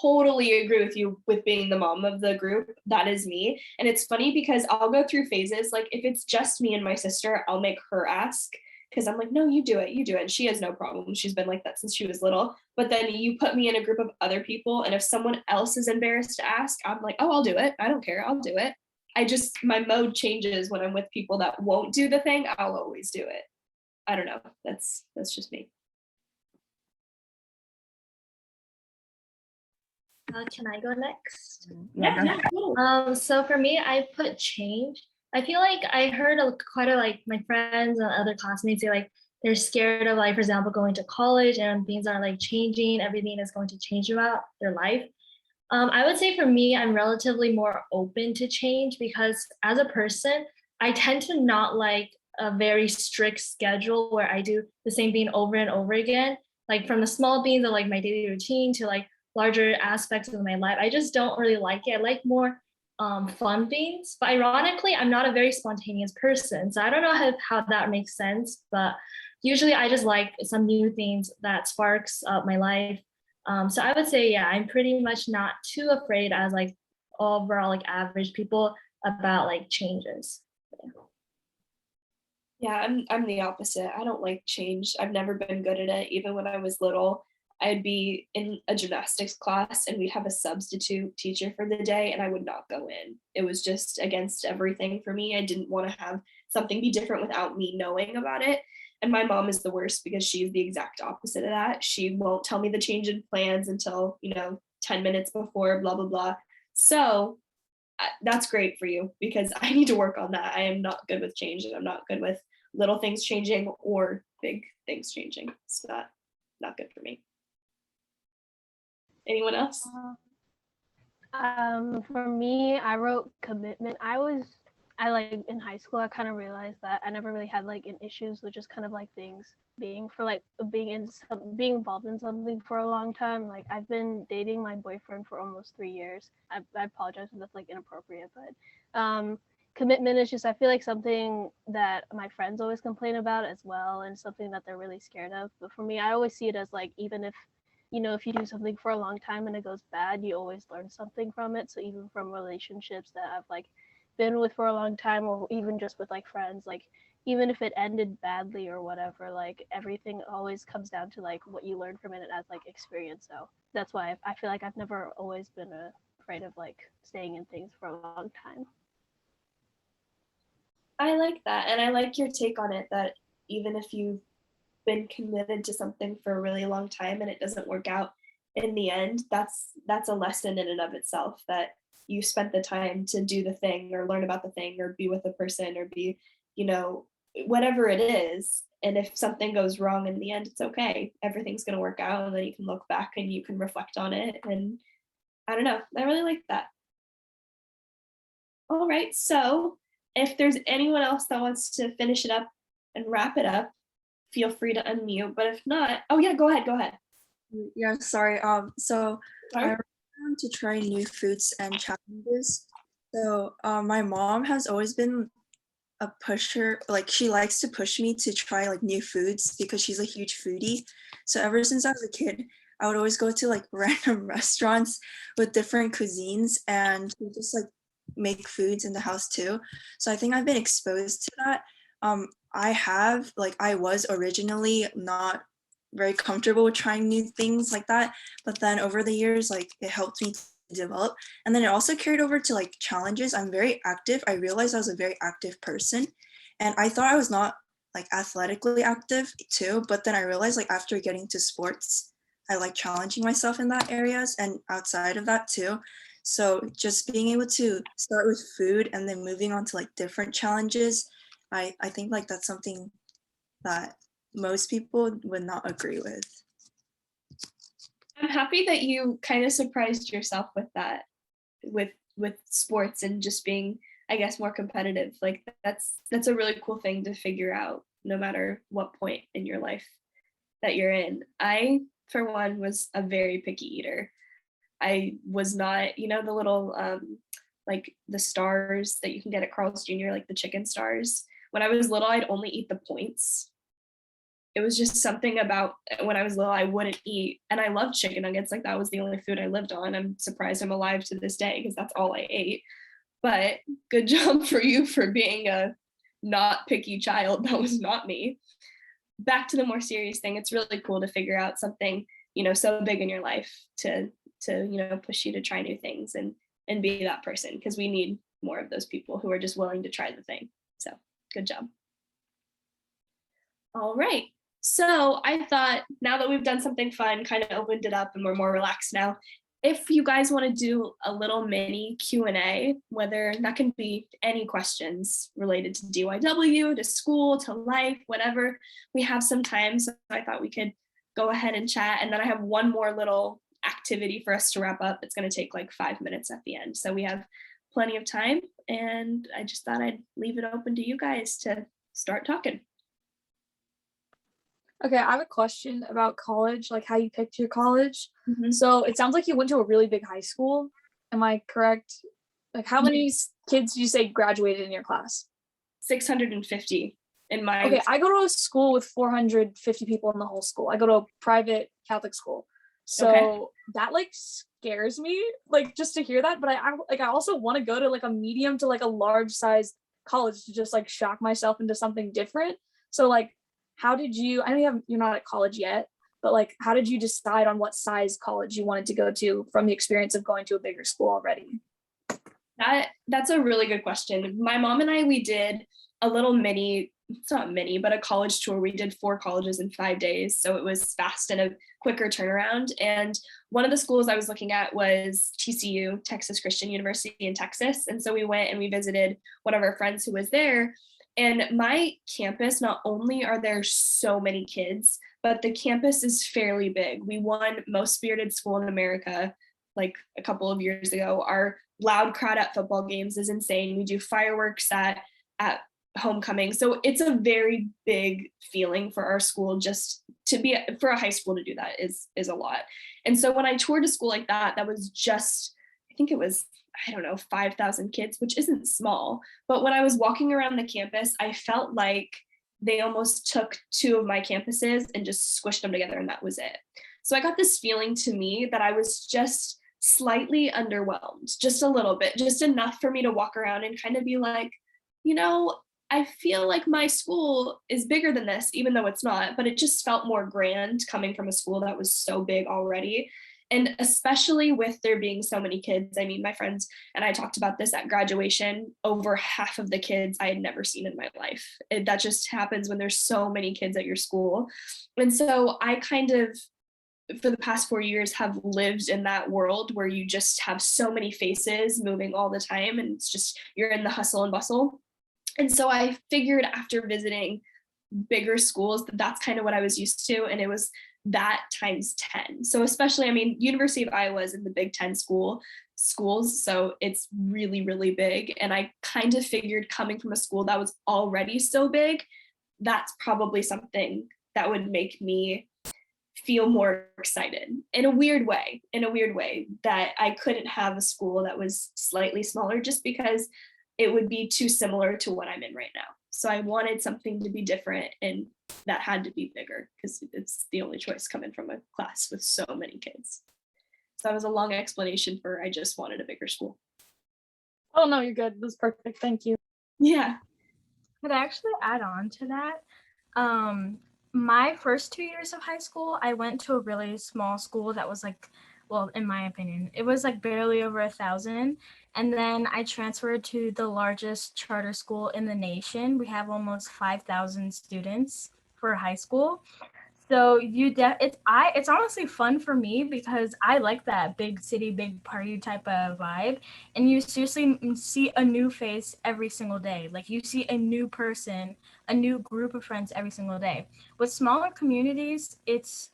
totally agree with you with being the mom of the group. That is me. And it's funny because I'll go through phases. Like if it's just me and my sister, I'll make her ask, because I'm like, no, you do it. And she has no problem. She's been like that since she was little. But then you put me in a group of other people, and if someone else is embarrassed to ask, I'm like, oh, I'll do it. I don't care. I'll do it. My mode changes when I'm with people that won't do the thing. I'll always do it. I don't know. That's just me. Can I go next? Yeah. So for me, I put change. I feel like I heard quite a like my friends and other classmates say like they're scared of like, for example, going to college and things are like changing. Everything is going to change about their life. I would say for me, I'm relatively more open to change because as a person, I tend to not like a very strict schedule where I do the same thing over and over again. Like from the small things of like my daily routine to like larger aspects of my life. I just don't really like it. I like more fun things, but ironically, I'm not a very spontaneous person. So I don't know how that makes sense, but usually I just like some new things that sparks up my life. So I would say, yeah, I'm pretty much not too afraid as like overall like average people about like changes. Yeah, I'm the opposite. I don't like change. I've never been good at it, even when I was little. I'd be in a gymnastics class and we'd have a substitute teacher for the day and I would not go in. It was just against everything for me. I didn't want to have something be different without me knowing about it. And my mom is the worst because she's the exact opposite of that. She won't tell me the change in plans until, 10 minutes before, blah, blah, blah. So that's great for you because I need to work on that. I am not good with change and I'm not good with little things changing or big things changing. It's not good for me. Anyone else? For me, I wrote commitment. I like in high school, I kind of realized that I never really had like an issues with just kind of like things being involved in something for a long time. Like I've been dating my boyfriend for almost 3 years. I apologize if that's like inappropriate, but commitment is just, I feel like something that my friends always complain about as well, and something that they're really scared of. But for me, I always see it as like, even if if you do something for a long time and it goes bad, you always learn something from it. So even from relationships that I've like been with for a long time, or even just with like friends, like even if it ended badly or whatever, like everything always comes down to like what you learn from it as like experience. So that's why I feel like I've never always been afraid of like staying in things for a long time. I like that. And I like your take on it, that even if you've been committed to something for a really long time and it doesn't work out in the end, that's a lesson in and of itself, that you spent the time to do the thing or learn about the thing or be with a person or be, whatever it is. And if something goes wrong in the end, it's okay. Everything's going to work out, and then you can look back and you can reflect on it. And I don't know, I really like that. All right, so if there's anyone else that wants to finish it up and wrap it up, feel free to unmute. But if not, oh yeah, go ahead. Yeah, sorry. So I want to try new foods and challenges. So my mom has always been a pusher, like she likes to push me to try like new foods because she's a huge foodie. So ever since I was a kid, I would always go to like random restaurants with different cuisines and just like make foods in the house too. So I think I've been exposed to that. I was originally not very comfortable with trying new things like that, but then over the years, like it helped me to develop. And then it also carried over to like challenges. I'm very active. I realized I was a very active person, and I thought I was not like athletically active too, but then I realized like after getting to sports, I like challenging myself in that areas and outside of that too. So just being able to start with food and then moving on to like different challenges, I think like that's something that most people would not agree with. I'm happy that you kind of surprised yourself with that, with sports and just being, I guess, more competitive. Like that's a really cool thing to figure out, no matter what point in your life that you're in. I, for one, was a very picky eater. I was not, the little like the stars that you can get at Carl's Jr., like the chicken stars. When I was little, I'd only eat the points. It was just something about when I was little, I wouldn't eat. And I loved chicken nuggets. Like that was the only food I lived on. I'm surprised I'm alive to this day because that's all I ate. But good job for you for being a not picky child. That was not me. Back to the more serious thing. It's really cool to figure out something, so big in your life to push you to try new things and be that person, because we need more of those people who are just willing to try the thing. So good job. All right. So I thought, now that we've done something fun, kind of opened it up and we're more relaxed now, if you guys want to do a little mini Q&A, whether that can be any questions related to DYW, to school, to life, whatever, we have some time. So I thought we could go ahead and chat. And then I have one more little activity for us to wrap up. It's going to take like 5 minutes at the end. So we have plenty of time. And I just thought I'd leave it open to you guys to start talking. Okay, I have a question about college, like how you picked your college. So it sounds like you went to a really big high school. Am I correct? Like how many kids did you say graduated in your class? 650 in my. Okay, I go to a school with 450 people in the whole school. I go to a private Catholic school. So that like scares me, like just to hear that. But I also want to go to like a medium to like a large size college to just like shock myself into something different. So like, how did you, I know you're not at college yet, but like, how did you decide on what size college you wanted to go to from the experience of going to a bigger school already? That's a really good question. My mom and I, we did a little mini, it's not mini, but a college tour. We did 4 colleges in 5 days. So it was fast and a quicker turnaround. And one of the schools I was looking at was TCU, Texas Christian University in Texas. And so we went and we visited one of our friends who was there. And my campus, not only are there so many kids, but the campus is fairly big. We won Most Spirited School in America like a couple of years ago. Our loud crowd at football games is insane. We do fireworks at homecoming. So it's a very big feeling for our school. Just to be for a high school to do that is a lot. And so when I toured a school like that, that was just, I think it was, I don't know, 5,000 kids, which isn't small. But when I was walking around the campus, I felt like they almost took 2 of my campuses and just squished them together, and that was it. So I got this feeling to me that I was just slightly underwhelmed, just a little bit, just enough for me to walk around and kind of be like, you know, I feel like my school is bigger than this, even though it's not, but it just felt more grand coming from a school that was so big already. And especially with there being so many kids, I mean, my friends and I talked about this at graduation, over half of the kids I had never seen in my life. That just happens when there's so many kids at your school. And so I kind of, for the past 4 years, have lived in that world where you just have so many faces moving all the time. And it's just, you're in the hustle and bustle. And so I figured after visiting bigger schools that that's kind of what I was used to. And it was that times 10. So especially, I mean, University of Iowa is in the Big Ten schools. So it's really, really big. And I kind of figured coming from a school that was already so big, that's probably something that would make me feel more excited in a weird way, that I couldn't have a school that was slightly smaller just because it would be too similar to what I'm in right now. So I wanted something to be different, and that had to be bigger because it's the only choice coming from a class with so many kids. So that was a long explanation for I just wanted a bigger school. Oh no, you're good. This is perfect. Thank you. Yeah. Could I actually add on to that? My first 2 years of high school, I went to a really small school that was like, well, in my opinion, it was like barely over 1,000. And then I transferred to the largest charter school in the nation. We have almost 5,000 students for high school. So it's honestly fun for me because I like that big city, big party type of vibe. And you seriously see a new face every single day. Like you see a new person, a new group of friends every single day. With smaller communities, it's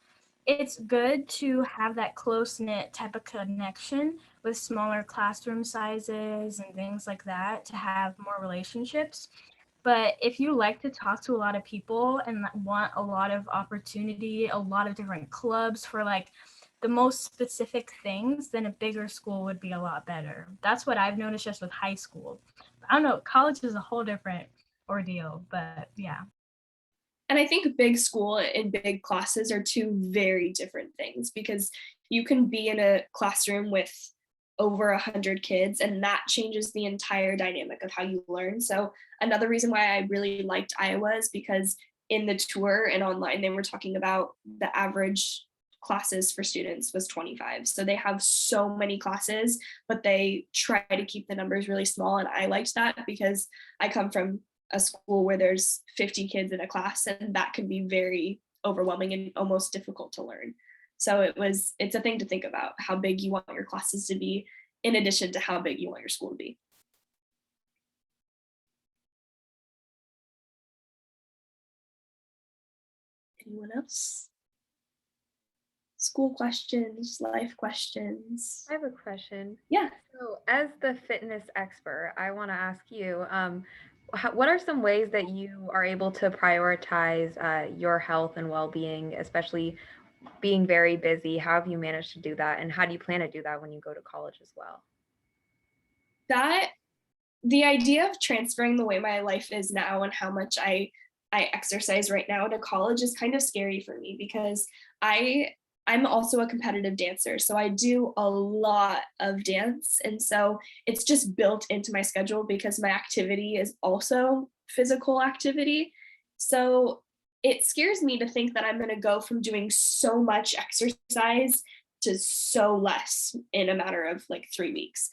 good to have that close-knit type of connection with smaller classroom sizes and things like that to have more relationships. But if you like to talk to a lot of people and want a lot of opportunity, a lot of different clubs for like the most specific things, then a bigger school would be a lot better. That's what I've noticed just with high school. I don't know, college is a whole different ordeal, but yeah. And I think big school and big classes are 2 very different things, because you can be in a classroom with over 100 kids and that changes the entire dynamic of how you learn. So another reason why I really liked Iowa is because in the tour and online, they were talking about the average classes for students was 25. So they have so many classes, but they try to keep the numbers really small. And I liked that because I come from a school where there's 50 kids in a class, and that can be very overwhelming and almost difficult to learn. So it's a thing to think about, how big you want your classes to be in addition to how big you want your school to be. Anyone else? School questions, life questions? I have a question. Yeah. So as the fitness expert, I want to ask you, what are some ways that you are able to prioritize your health and well-being, especially being very busy? How have you managed to do that? And how do you plan to do that when you go to college as well? The idea of transferring the way my life is now and how much I exercise right now to college is kind of scary for me, because I'm also a competitive dancer. So I do a lot of dance. And so it's just built into my schedule because my activity is also physical activity. So it scares me to think that I'm going to go from doing so much exercise to so less in a matter of like 3 weeks.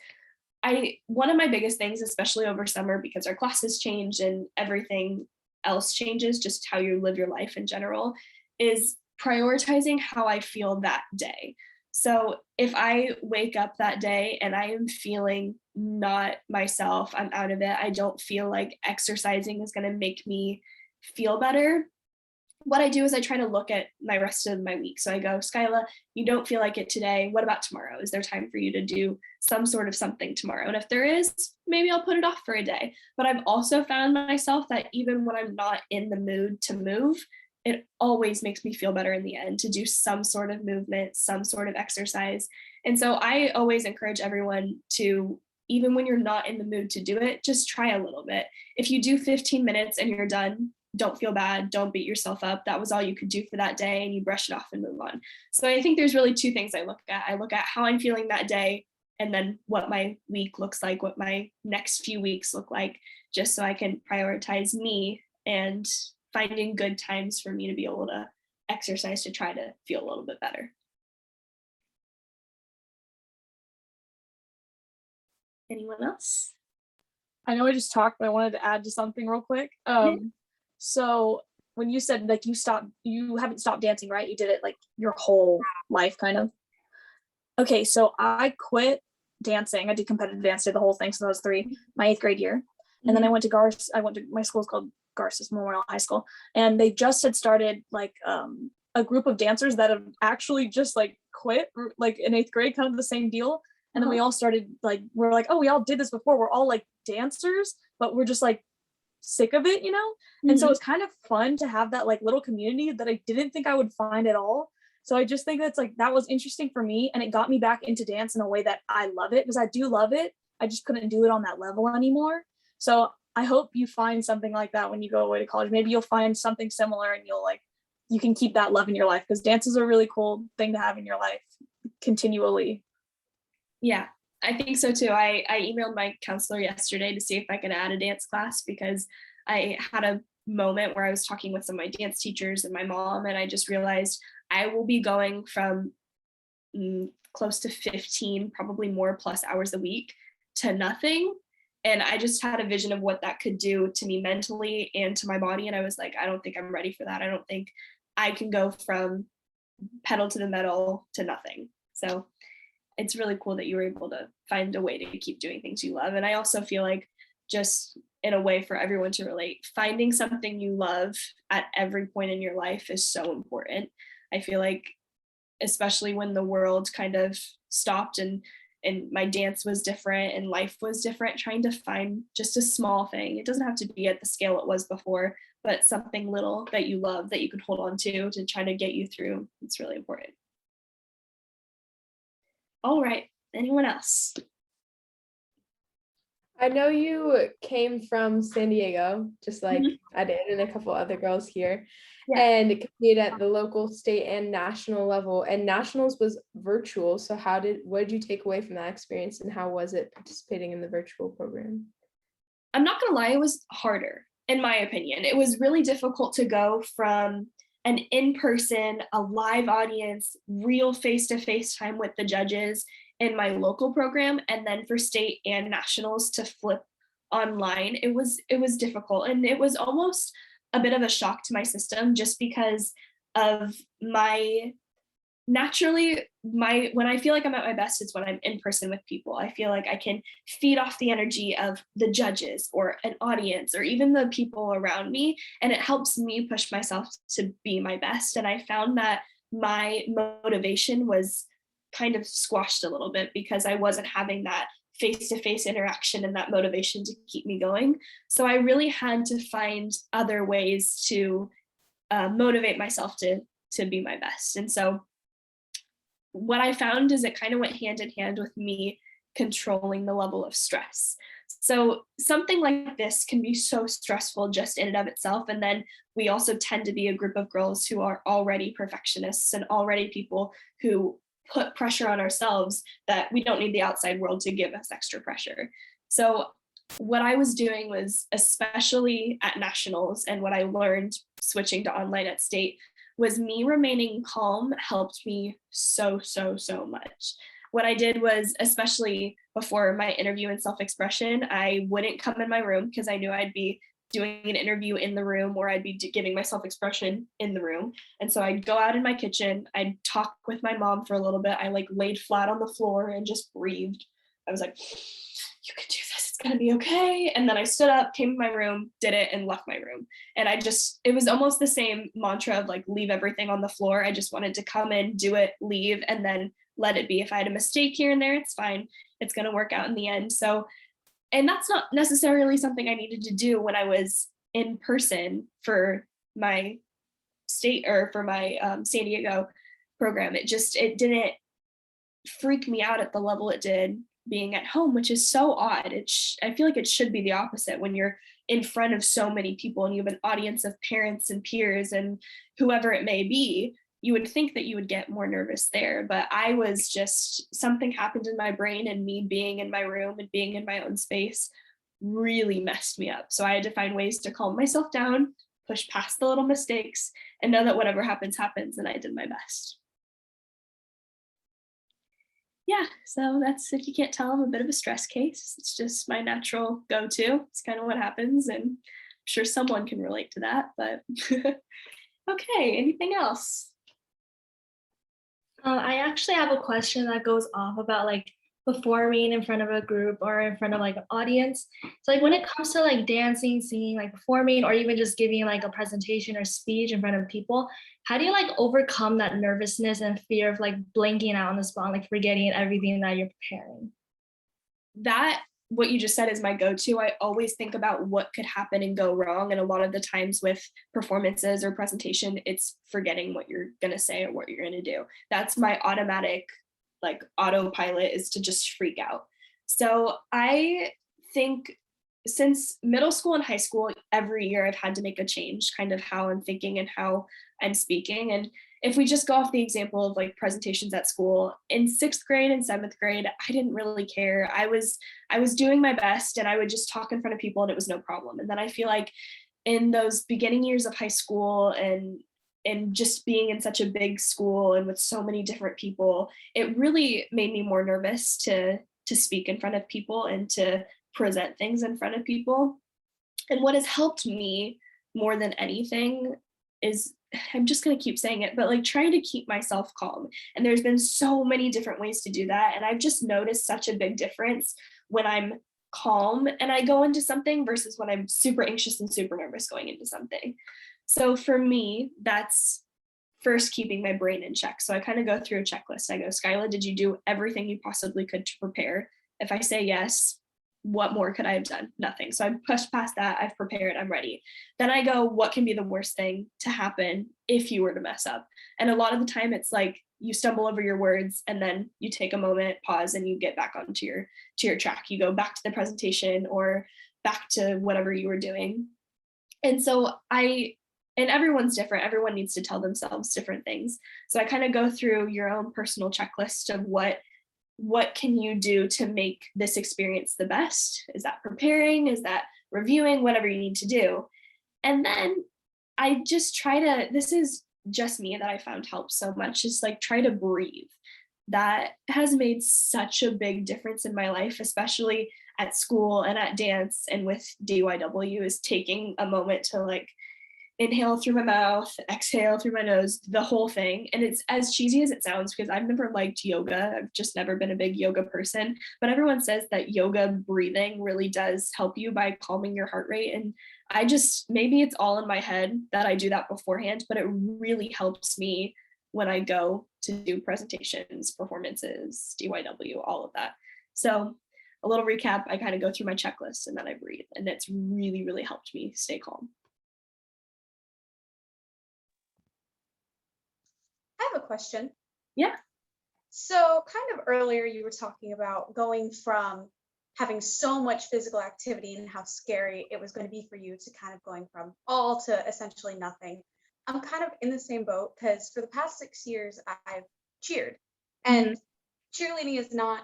One of my biggest things, especially over summer, because our classes change and everything else changes, just how you live your life in general, is prioritizing how I feel that day. So if I wake up that day and I am feeling not myself, I'm out of it, I don't feel like exercising is going to make me feel better, what I do is I try to look at my rest of my week. So I go, Skyla, you don't feel like it today. What about tomorrow? Is there time for you to do some sort of something tomorrow? And if there is, maybe I'll put it off for a day. But I've also found myself that even when I'm not in the mood to move, it always makes me feel better in the end to do some sort of movement, some sort of exercise. And so I always encourage everyone to, even when you're not in the mood to do it, just try a little bit. If you do 15 minutes and you're done, don't feel bad, don't beat yourself up. That was all you could do for that day, and you brush it off and move on. So I think there's really 2 things I look at. I look at how I'm feeling that day, and then what my week looks like, what my next few weeks look like, just so I can prioritize me and finding good times for me to be able to exercise to try to feel a little bit better. Anyone else? I know I just talked, but I wanted to add to something real quick. So when you said like you haven't stopped dancing, right? You did it like your whole life kind of. Okay, so I quit dancing. I did competitive dance, did the whole thing since I was 3, my 8th grade year. And then I went to my school's called Garces Memorial High School. And they just had started like a group of dancers that have actually just like quit like in 8th grade, kind of the same deal. And then we all started like, we're like, oh, we all did this before. We're all like dancers, but we're just like sick of it, you know? And so it's kind of fun to have that like little community that I didn't think I would find at all. So I just think that's like, that was interesting for me. And it got me back into dance in a way that I love it, because I do love it. I just couldn't do it on that level anymore. So I hope you find something like that when you go away to college. Maybe you'll find something similar and you can keep that love in your life, because dance is a really cool thing to have in your life continually. Yeah, I think so too. I emailed my counselor yesterday to see if I could add a dance class, because I had a moment where I was talking with some of my dance teachers and my mom, and I just realized I will be going from close to 15, probably more plus hours a week to nothing. And I just had a vision of what that could do to me mentally and to my body. And I was like, I don't think I'm ready for that. I don't think I can go from pedal to the metal to nothing. So it's really cool that you were able to find a way to keep doing things you love. And I also feel like, just in a way for everyone to relate, finding something you love at every point in your life is so important. I feel like, especially when the world kind of stopped and my dance was different and life was different, trying to find just a small thing. It doesn't have to be at the scale it was before, but something little that you love that you can hold on to try to get you through. It's really important. All right, anyone else? I know you came from San Diego, just like I did, and a couple other girls here, and competed at the local, state, and national level. And nationals was virtual. So what did you take away from that experience, and how was it participating in the virtual program? I'm not gonna lie, it was harder, in my opinion. It was really difficult to go from an in-person, a live audience, real face-to-face time with the judges in my local program, and then for state and nationals to flip online. It was difficult, and it was almost a bit of a shock to my system, just because of when I feel like I'm at my best, it's when I'm in person with people. I feel like I can feed off the energy of the judges or an audience or even the people around me, and it helps me push myself to be my best. And I found that my motivation was kind of squashed a little bit because I wasn't having that face-to-face interaction and that motivation to keep me going. So I really had to find other ways to motivate myself to be my best. And so what I found is it kind of went hand in hand with me controlling the level of stress. So something like this can be so stressful just in and of itself. And then we also tend to be a group of girls who are already perfectionists and already people who put pressure on ourselves that we don't need the outside world to give us extra pressure. So what I was doing was, especially at nationals, and what I learned switching to online at state, was me remaining calm helped me so much. What I did was, especially before my interview and self-expression, I wouldn't come in my room because I knew I'd be doing an interview in the room, or I'd be giving my self-expression in the room. And so I'd go out in my kitchen, I'd talk with my mom for a little bit. I like laid flat on the floor and just breathed. I was like, you can do this, it's gonna be okay. And then I stood up, came to my room, did it, and left my room. And it was almost the same mantra of like, leave everything on the floor. I just wanted to come in, do it, leave, and then let it be. If I had a mistake here and there, it's fine. It's gonna work out in the end. So, and that's not necessarily something I needed to do when I was in person for my state, or for my San Diego program. It didn't freak me out at the level it did being at home, which is so odd. I feel like it should be the opposite. When you're in front of so many people and you have an audience of parents and peers and whoever it may be, you would think that you would get more nervous there. But I was just, something happened in my brain, and me being in my room and being in my own space really messed me up. So I had to find ways to calm myself down, push past the little mistakes, and know that whatever happens, happens, and I did my best. Yeah, so that's, if you can't tell, I'm a bit of a stress case. It's just my natural go-to. It's kind of what happens, and I'm sure someone can relate to that, but okay, anything else? I actually have a question that goes off about like performing in front of a group or in front of like an audience. So like when it comes to like dancing, singing, like performing, or even just giving like a presentation or speech in front of people, how do you like overcome that nervousness and fear of like blanking out on the spot, like forgetting everything that you're preparing? That, what you just said, is my go-to. I always think about what could happen and go wrong. And a lot of the times with performances or presentation, it's forgetting what you're going to say or what you're going to do. That's my automatic, like autopilot, is to just freak out. So I think since middle school and high school, every year I've had to make a change, kind of how I'm thinking and how I'm speaking. And if we just go off the example of like presentations at school, in 6th grade and 7th grade, I didn't really care. I was doing my best, and I would just talk in front of people and it was no problem. And then I feel like in those beginning years of high school and just being in such a big school and with so many different people, it really made me more nervous to speak in front of people and to present things in front of people. And what has helped me more than anything is, I'm just going to keep saying it, but like trying to keep myself calm. And there's been so many different ways to do that. And I've just noticed such a big difference when I'm calm and I go into something versus when I'm super anxious and super nervous going into something. So for me, that's first keeping my brain in check. So I kind of go through a checklist. I go, Skyla, did you do everything you possibly could to prepare? If I say yes, what more could I have done? Nothing. So I pushed past that. I've prepared. I'm ready. Then I go, what can be the worst thing to happen if you were to mess up? And a lot of the time it's like you stumble over your words and then you take a moment, pause, and you get back onto your track. You go back to the presentation or back to whatever you were doing. And so and everyone's different. Everyone needs to tell themselves different things. So I kind of go through your own personal checklist of what can you do to make this experience the best? Is that preparing? Is that reviewing? Whatever you need to do. And then I just try to, this is just me that I found helps so much, is like try to breathe. That has made such a big difference in my life, especially at school and at dance and with DYW, is taking a moment to like inhale through my mouth, exhale through my nose, the whole thing. And it's as cheesy as it sounds, because I've never liked yoga. I've just never been a big yoga person, but everyone says that yoga breathing really does help you by calming your heart rate. And I just, maybe it's all in my head that I do that beforehand, but it really helps me when I go to do presentations, performances, DYW, all of that. So a little recap, I kind of go through my checklist and then I breathe, and it's really, really helped me stay calm. I have a question. Yeah. So kind of earlier you were talking about going from having so much physical activity and how scary it was going to be for you to kind of going from all to essentially nothing. I'm kind of in the same boat, because for the past 6 years I've cheered, and cheerleading is not,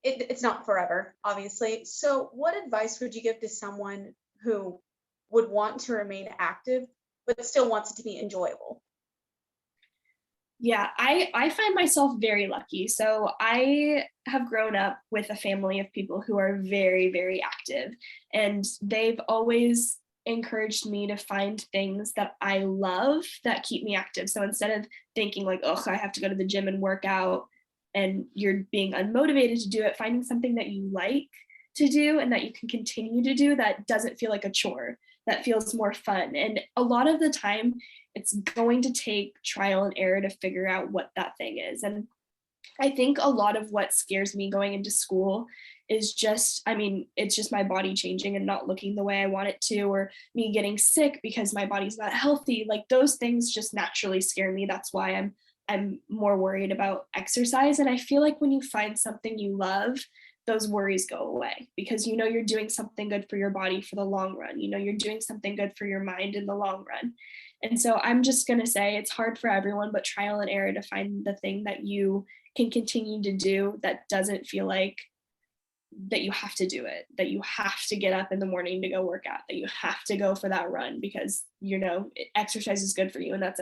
it's not forever, obviously. So what advice would you give to someone who would want to remain active, but still wants it to be enjoyable? Yeah, I find myself very lucky. So I have grown up with a family of people who are very, very active, and they've always encouraged me to find things that I love that keep me active. So instead of thinking like, oh, I have to go to the gym and work out, and you're being unmotivated to do it, finding something that you like to do and that you can continue to do that doesn't feel like a chore, that feels more fun. And a lot of the time, it's going to take trial and error to figure out what that thing is. And I think a lot of what scares me going into school is just, I mean, it's just my body changing and not looking the way I want it to, or me getting sick because my body's not healthy. Like those things just naturally scare me. That's why I'm more worried about exercise. And I feel like when you find something you love, those worries go away because you know you're doing something good for your body for the long run. You know you're doing something good for your mind in the long run. And so I'm just going to say it's hard for everyone, but trial and error to find the thing that you can continue to do that doesn't feel like that you have to do it, that you have to get up in the morning to go work out, that you have to go for that run because, you know, exercise is good for you and that's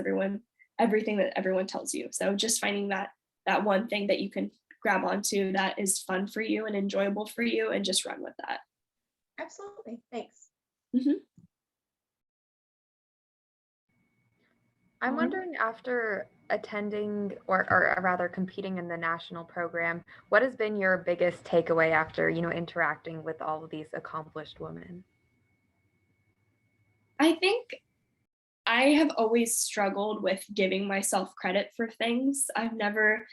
everything that everyone tells you. So just finding that one thing that you can grab onto that is fun for you and enjoyable for you and just run with that. Absolutely. Thanks. Mm-hmm. I'm wondering, after attending or rather competing in the national program, what has been your biggest takeaway after, interacting with all of these accomplished women? I think I have always struggled with giving myself credit for things. I've never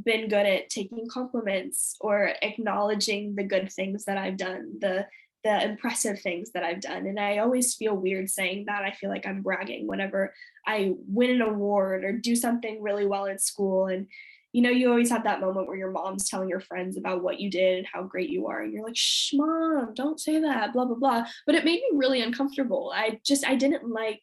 been good at taking compliments or acknowledging the good things that I've done, the impressive things that I've done. And I always feel weird saying that. I feel like I'm bragging whenever I win an award or do something really well in school. And you always have that moment where your mom's telling your friends about what you did and how great you are. And you're like, shh, mom, don't say that, blah, blah, blah. But it made me really uncomfortable. I didn't like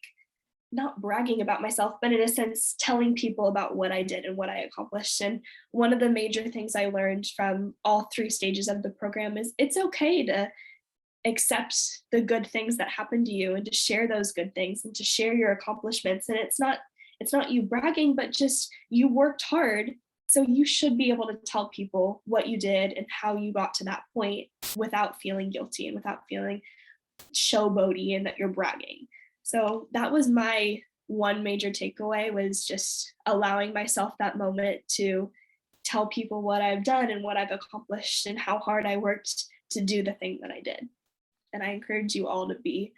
not bragging about myself, but in a sense, telling people about what I did and what I accomplished. And one of the major things I learned from all 3 stages of the program is it's okay to accept the good things that happen to you and to share those good things and to share your accomplishments. And it's not you bragging, but just you worked hard. So you should be able to tell people what you did and how you got to that point without feeling guilty and without feeling showboaty and that you're bragging. So that was my one major takeaway, was just allowing myself that moment to tell people what I've done and what I've accomplished and how hard I worked to do the thing that I did. And I encourage you all to be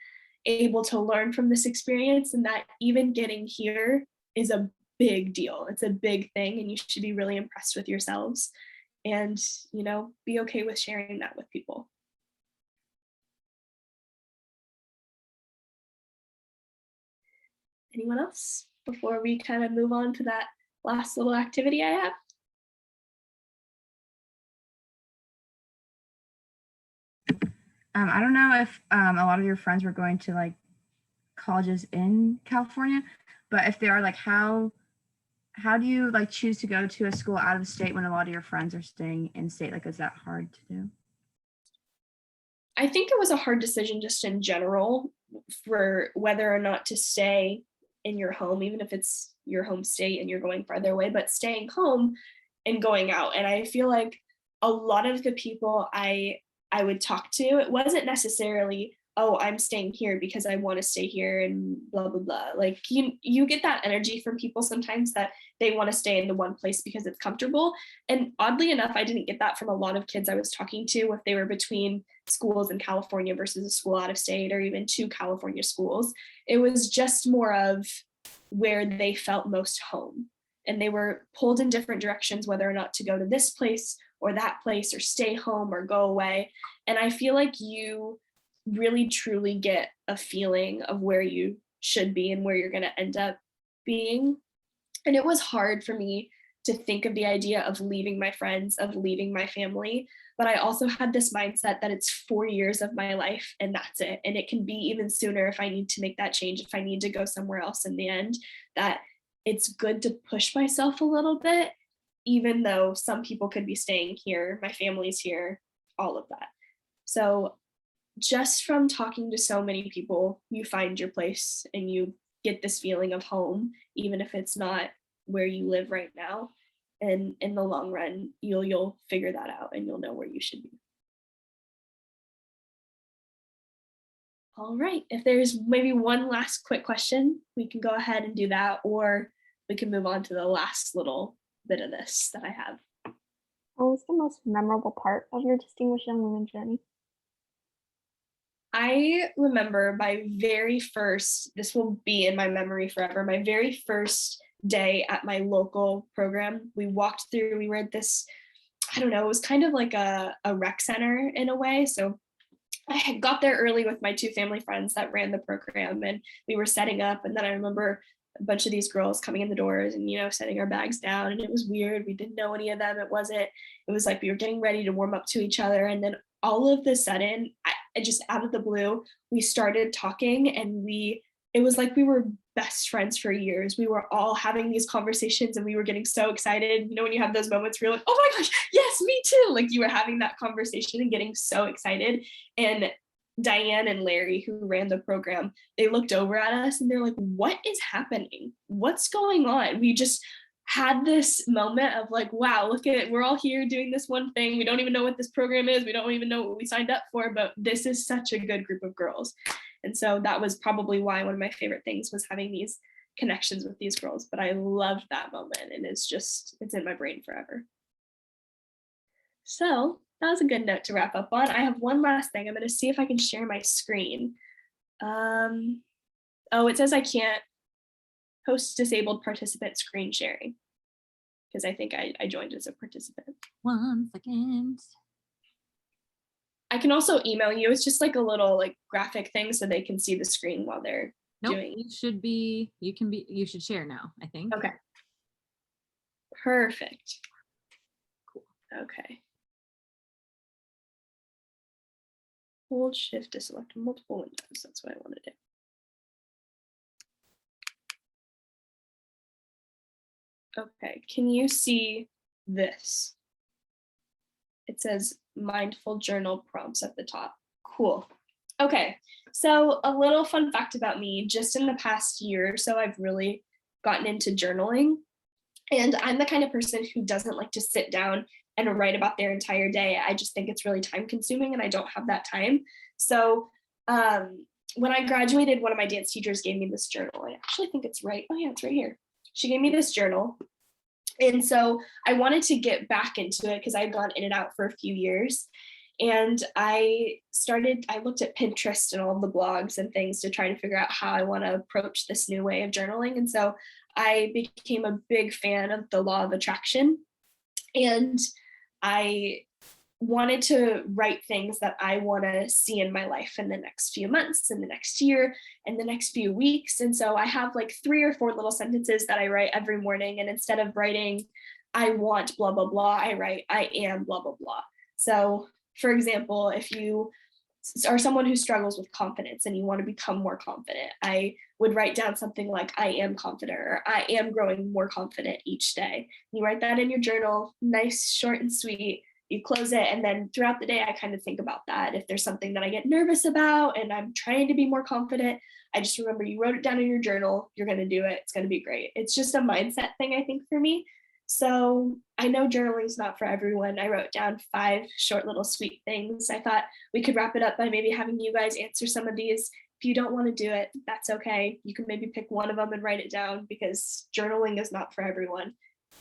able to learn from this experience, and that even getting here is a big deal. It's a big thing, and you should be really impressed with yourselves and, be okay with sharing that with people. Anyone else before we kind of move on to that last little activity I have? I don't know if a lot of your friends were going to like colleges in California, but if they are, like, how do you like choose to go to a school out of state when a lot of your friends are staying in state? Like, is that hard to do? I think it was a hard decision just in general for whether or not to stay in your home, even if it's your home state and you're going farther away, but staying home and going out. And I feel like a lot of the people I would talk to, it wasn't necessarily, oh, I'm staying here because I want to stay here and blah, blah, blah. Like you get that energy from people sometimes that they want to stay in the one place because it's comfortable. And oddly enough, I didn't get that from a lot of kids I was talking to if they were between schools in California versus a school out of state, or even 2 California schools. It was just more of where they felt most home. And they were pulled in different directions, whether or not to go to this place or that place or stay home or go away. And I feel like you really truly get a feeling of where you should be and where you're going to end up being. And it was hard for me to think of the idea of leaving my friends, of leaving my family. But I also had this mindset that it's 4 years of my life and that's it. And it can be even sooner if I need to make that change, if I need to go somewhere else in the end, that it's good to push myself a little bit even though some people could be staying here, my family's here, all of that. So just from talking to so many people, you find your place and you get this feeling of home, even if it's not where you live right now. And in the long run, you'll figure that out and you'll know where you should be. All right, if there's maybe one last quick question, we can go ahead and do that, or we can move on to the last little bit of this that I have. What was the most memorable part of your Distinguished Young Women journey? I remember my very first, this will be in my memory forever, my very first day at my local program. We walked through, we were at this, I don't know, it was kind of like a rec center in a way. So I had got there early with my 2 family friends that ran the program, and we were setting up. And then I remember a bunch of these girls coming in the doors and, setting our bags down. And it was weird. We didn't know any of them. It was like we were getting ready to warm up to each other. And then all of a sudden, I just out of the blue, we started talking, and it was like we were best friends for years. We were all having these conversations and we were getting so excited. When you have those moments where you're like, oh my gosh, yes, me too. Like you were having that conversation and getting so excited. And Diane and Larry, who ran the program, they looked over at us and they're like, what is happening? What's going on? We just had this moment of like, wow, look at it. We're all here doing this one thing. We don't even know what this program is. We don't even know what we signed up for, but this is such a good group of girls. And so that was probably why one of my favorite things was having these connections with these girls. But I loved that moment, and it's in my brain forever. So that was a good note to wrap up on. I have one last thing. I'm going to see if I can share my screen. It says I can't host disabled participant screen sharing because I think I joined as a participant. 1 second. I can also email you. It's just like a little like graphic thing so they can see the screen while they're doing. You should share now, I think. Okay. Perfect. Cool. Okay. Hold shift to select multiple windows. That's what I want to do. Okay, can you see this? It says mindful journal prompts at the top. Cool. Okay, so a little fun fact about me, just in the past year or so, I've really gotten into journaling. And I'm the kind of person who doesn't like to sit down and write about their entire day. I just think it's really time consuming and I don't have that time. So when I graduated, one of my dance teachers gave me this journal. I actually think it's right. Oh yeah, it's right here. She gave me this journal. And so I wanted to get back into it because I'd gone in and out for a few years. And I looked at Pinterest and all the blogs and things to try to figure out how I want to approach this new way of journaling. And so I became a big fan of the law of attraction. And I wanted to write things that I want to see in my life in the next few months, in the next year, and the next few weeks. And so I have like 3 or 4 little sentences that I write every morning. And instead of writing, I want blah, blah, blah, I write, I am blah, blah, blah. So for example, if you are someone who struggles with confidence and you want to become more confident, I would write down something like, I am confident, or I am growing more confident each day. You write that in your journal, nice, short and sweet. You close it, and then throughout the day, I kind of think about that. If there's something that I get nervous about and I'm trying to be more confident, I just remember you wrote it down in your journal, you're going to do it, it's going to be great. It's just a mindset thing, I think, for me. So I know journaling is not for everyone. I wrote down 5 short little sweet things. I thought we could wrap it up by maybe having you guys answer some of these. If you don't want to do it, that's okay. You can maybe pick one of them and write it down because journaling is not for everyone.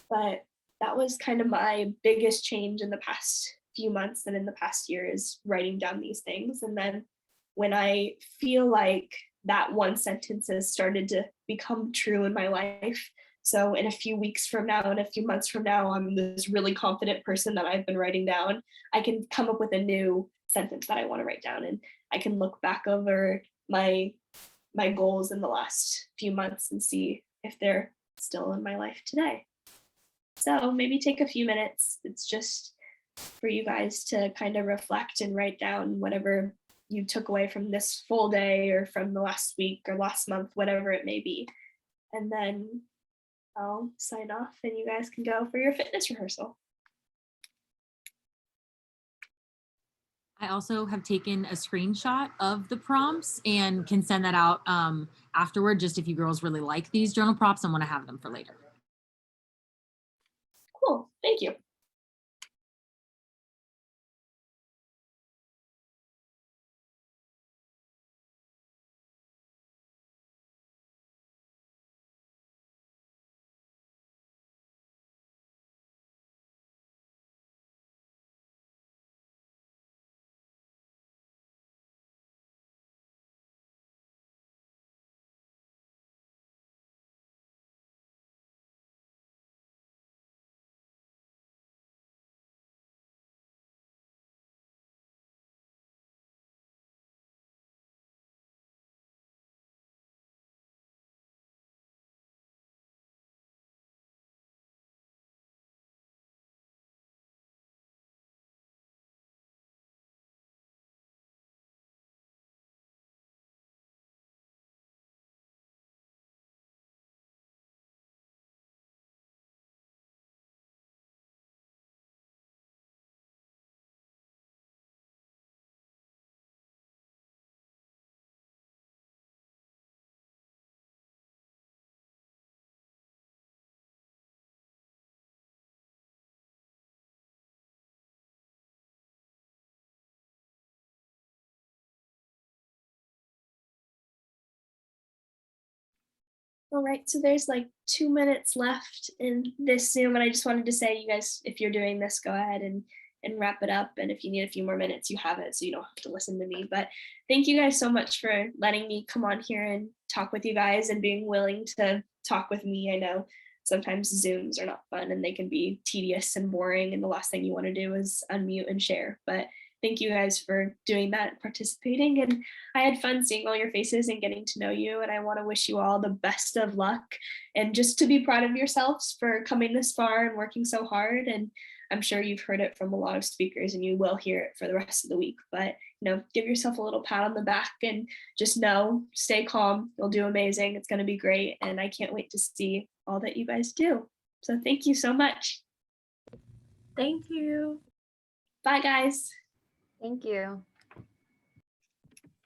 But that was kind of my biggest change in the past few months and in the past year, is writing down these things. And then when I feel like that one sentence has started to become true in my life, so in a few weeks from now, in a few months from now, I'm this really confident person that I've been writing down, I can come up with a new sentence that I want to write down. And I can look back over my goals in the last few months and see if they're still in my life today. So maybe take a few minutes. It's just for you guys to kind of reflect and write down whatever you took away from this full day or from the last week or last month, whatever it may be. And then I'll sign off and you guys can go for your fitness rehearsal. I also have taken a screenshot of the prompts and can send that out afterward, just if you girls really like these journal prompts and want to have them for later. Cool, thank you. All right, so there's like 2 minutes left in this Zoom, and I just wanted to say, you guys, if you're doing this, go ahead and wrap it up. And if you need a few more minutes, you have it, so you don't have to listen to me. But thank you guys so much for letting me come on here and talk with you guys and being willing to talk with me. I know sometimes Zooms are not fun and they can be tedious and boring, and the last thing you want to do is unmute and share. But thank you guys for doing that and participating. And I had fun seeing all your faces and getting to know you. And I want to wish you all the best of luck and just to be proud of yourselves for coming this far and working so hard. And I'm sure you've heard it from a lot of speakers and you will hear it for the rest of the week. But, give yourself a little pat on the back and just know, stay calm. You'll do amazing. It's going to be great. And I can't wait to see all that you guys do. So thank you so much. Thank you. Bye, guys. Thank you.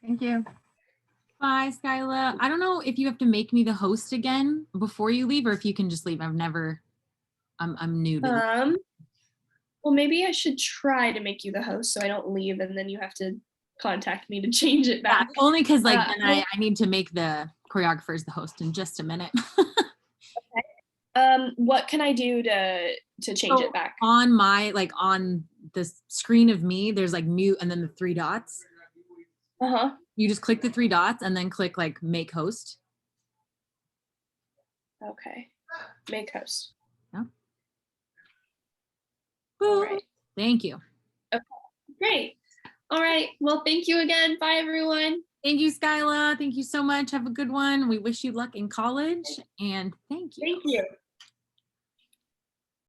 Thank you. Bye, Skyla. I don't know if you have to make me the host again before you leave, or if you can just leave. I'm new to Well, maybe I should try to make you the host so I don't leave and then you have to contact me to change it back. Yeah, only because then I need to make the choreographers the host in just a minute. What can I do to change it back? On my, on the screen of me, there's mute and then the 3 dots. Uh-huh. You just click the 3 dots and then click make host. Okay. Make host. Yeah. All right. Thank you. Okay. Great. All right. Well, thank you again. Bye, everyone. Thank you, Skyla. Thank you so much. Have a good one. We wish you luck in college and thank you. Thank you.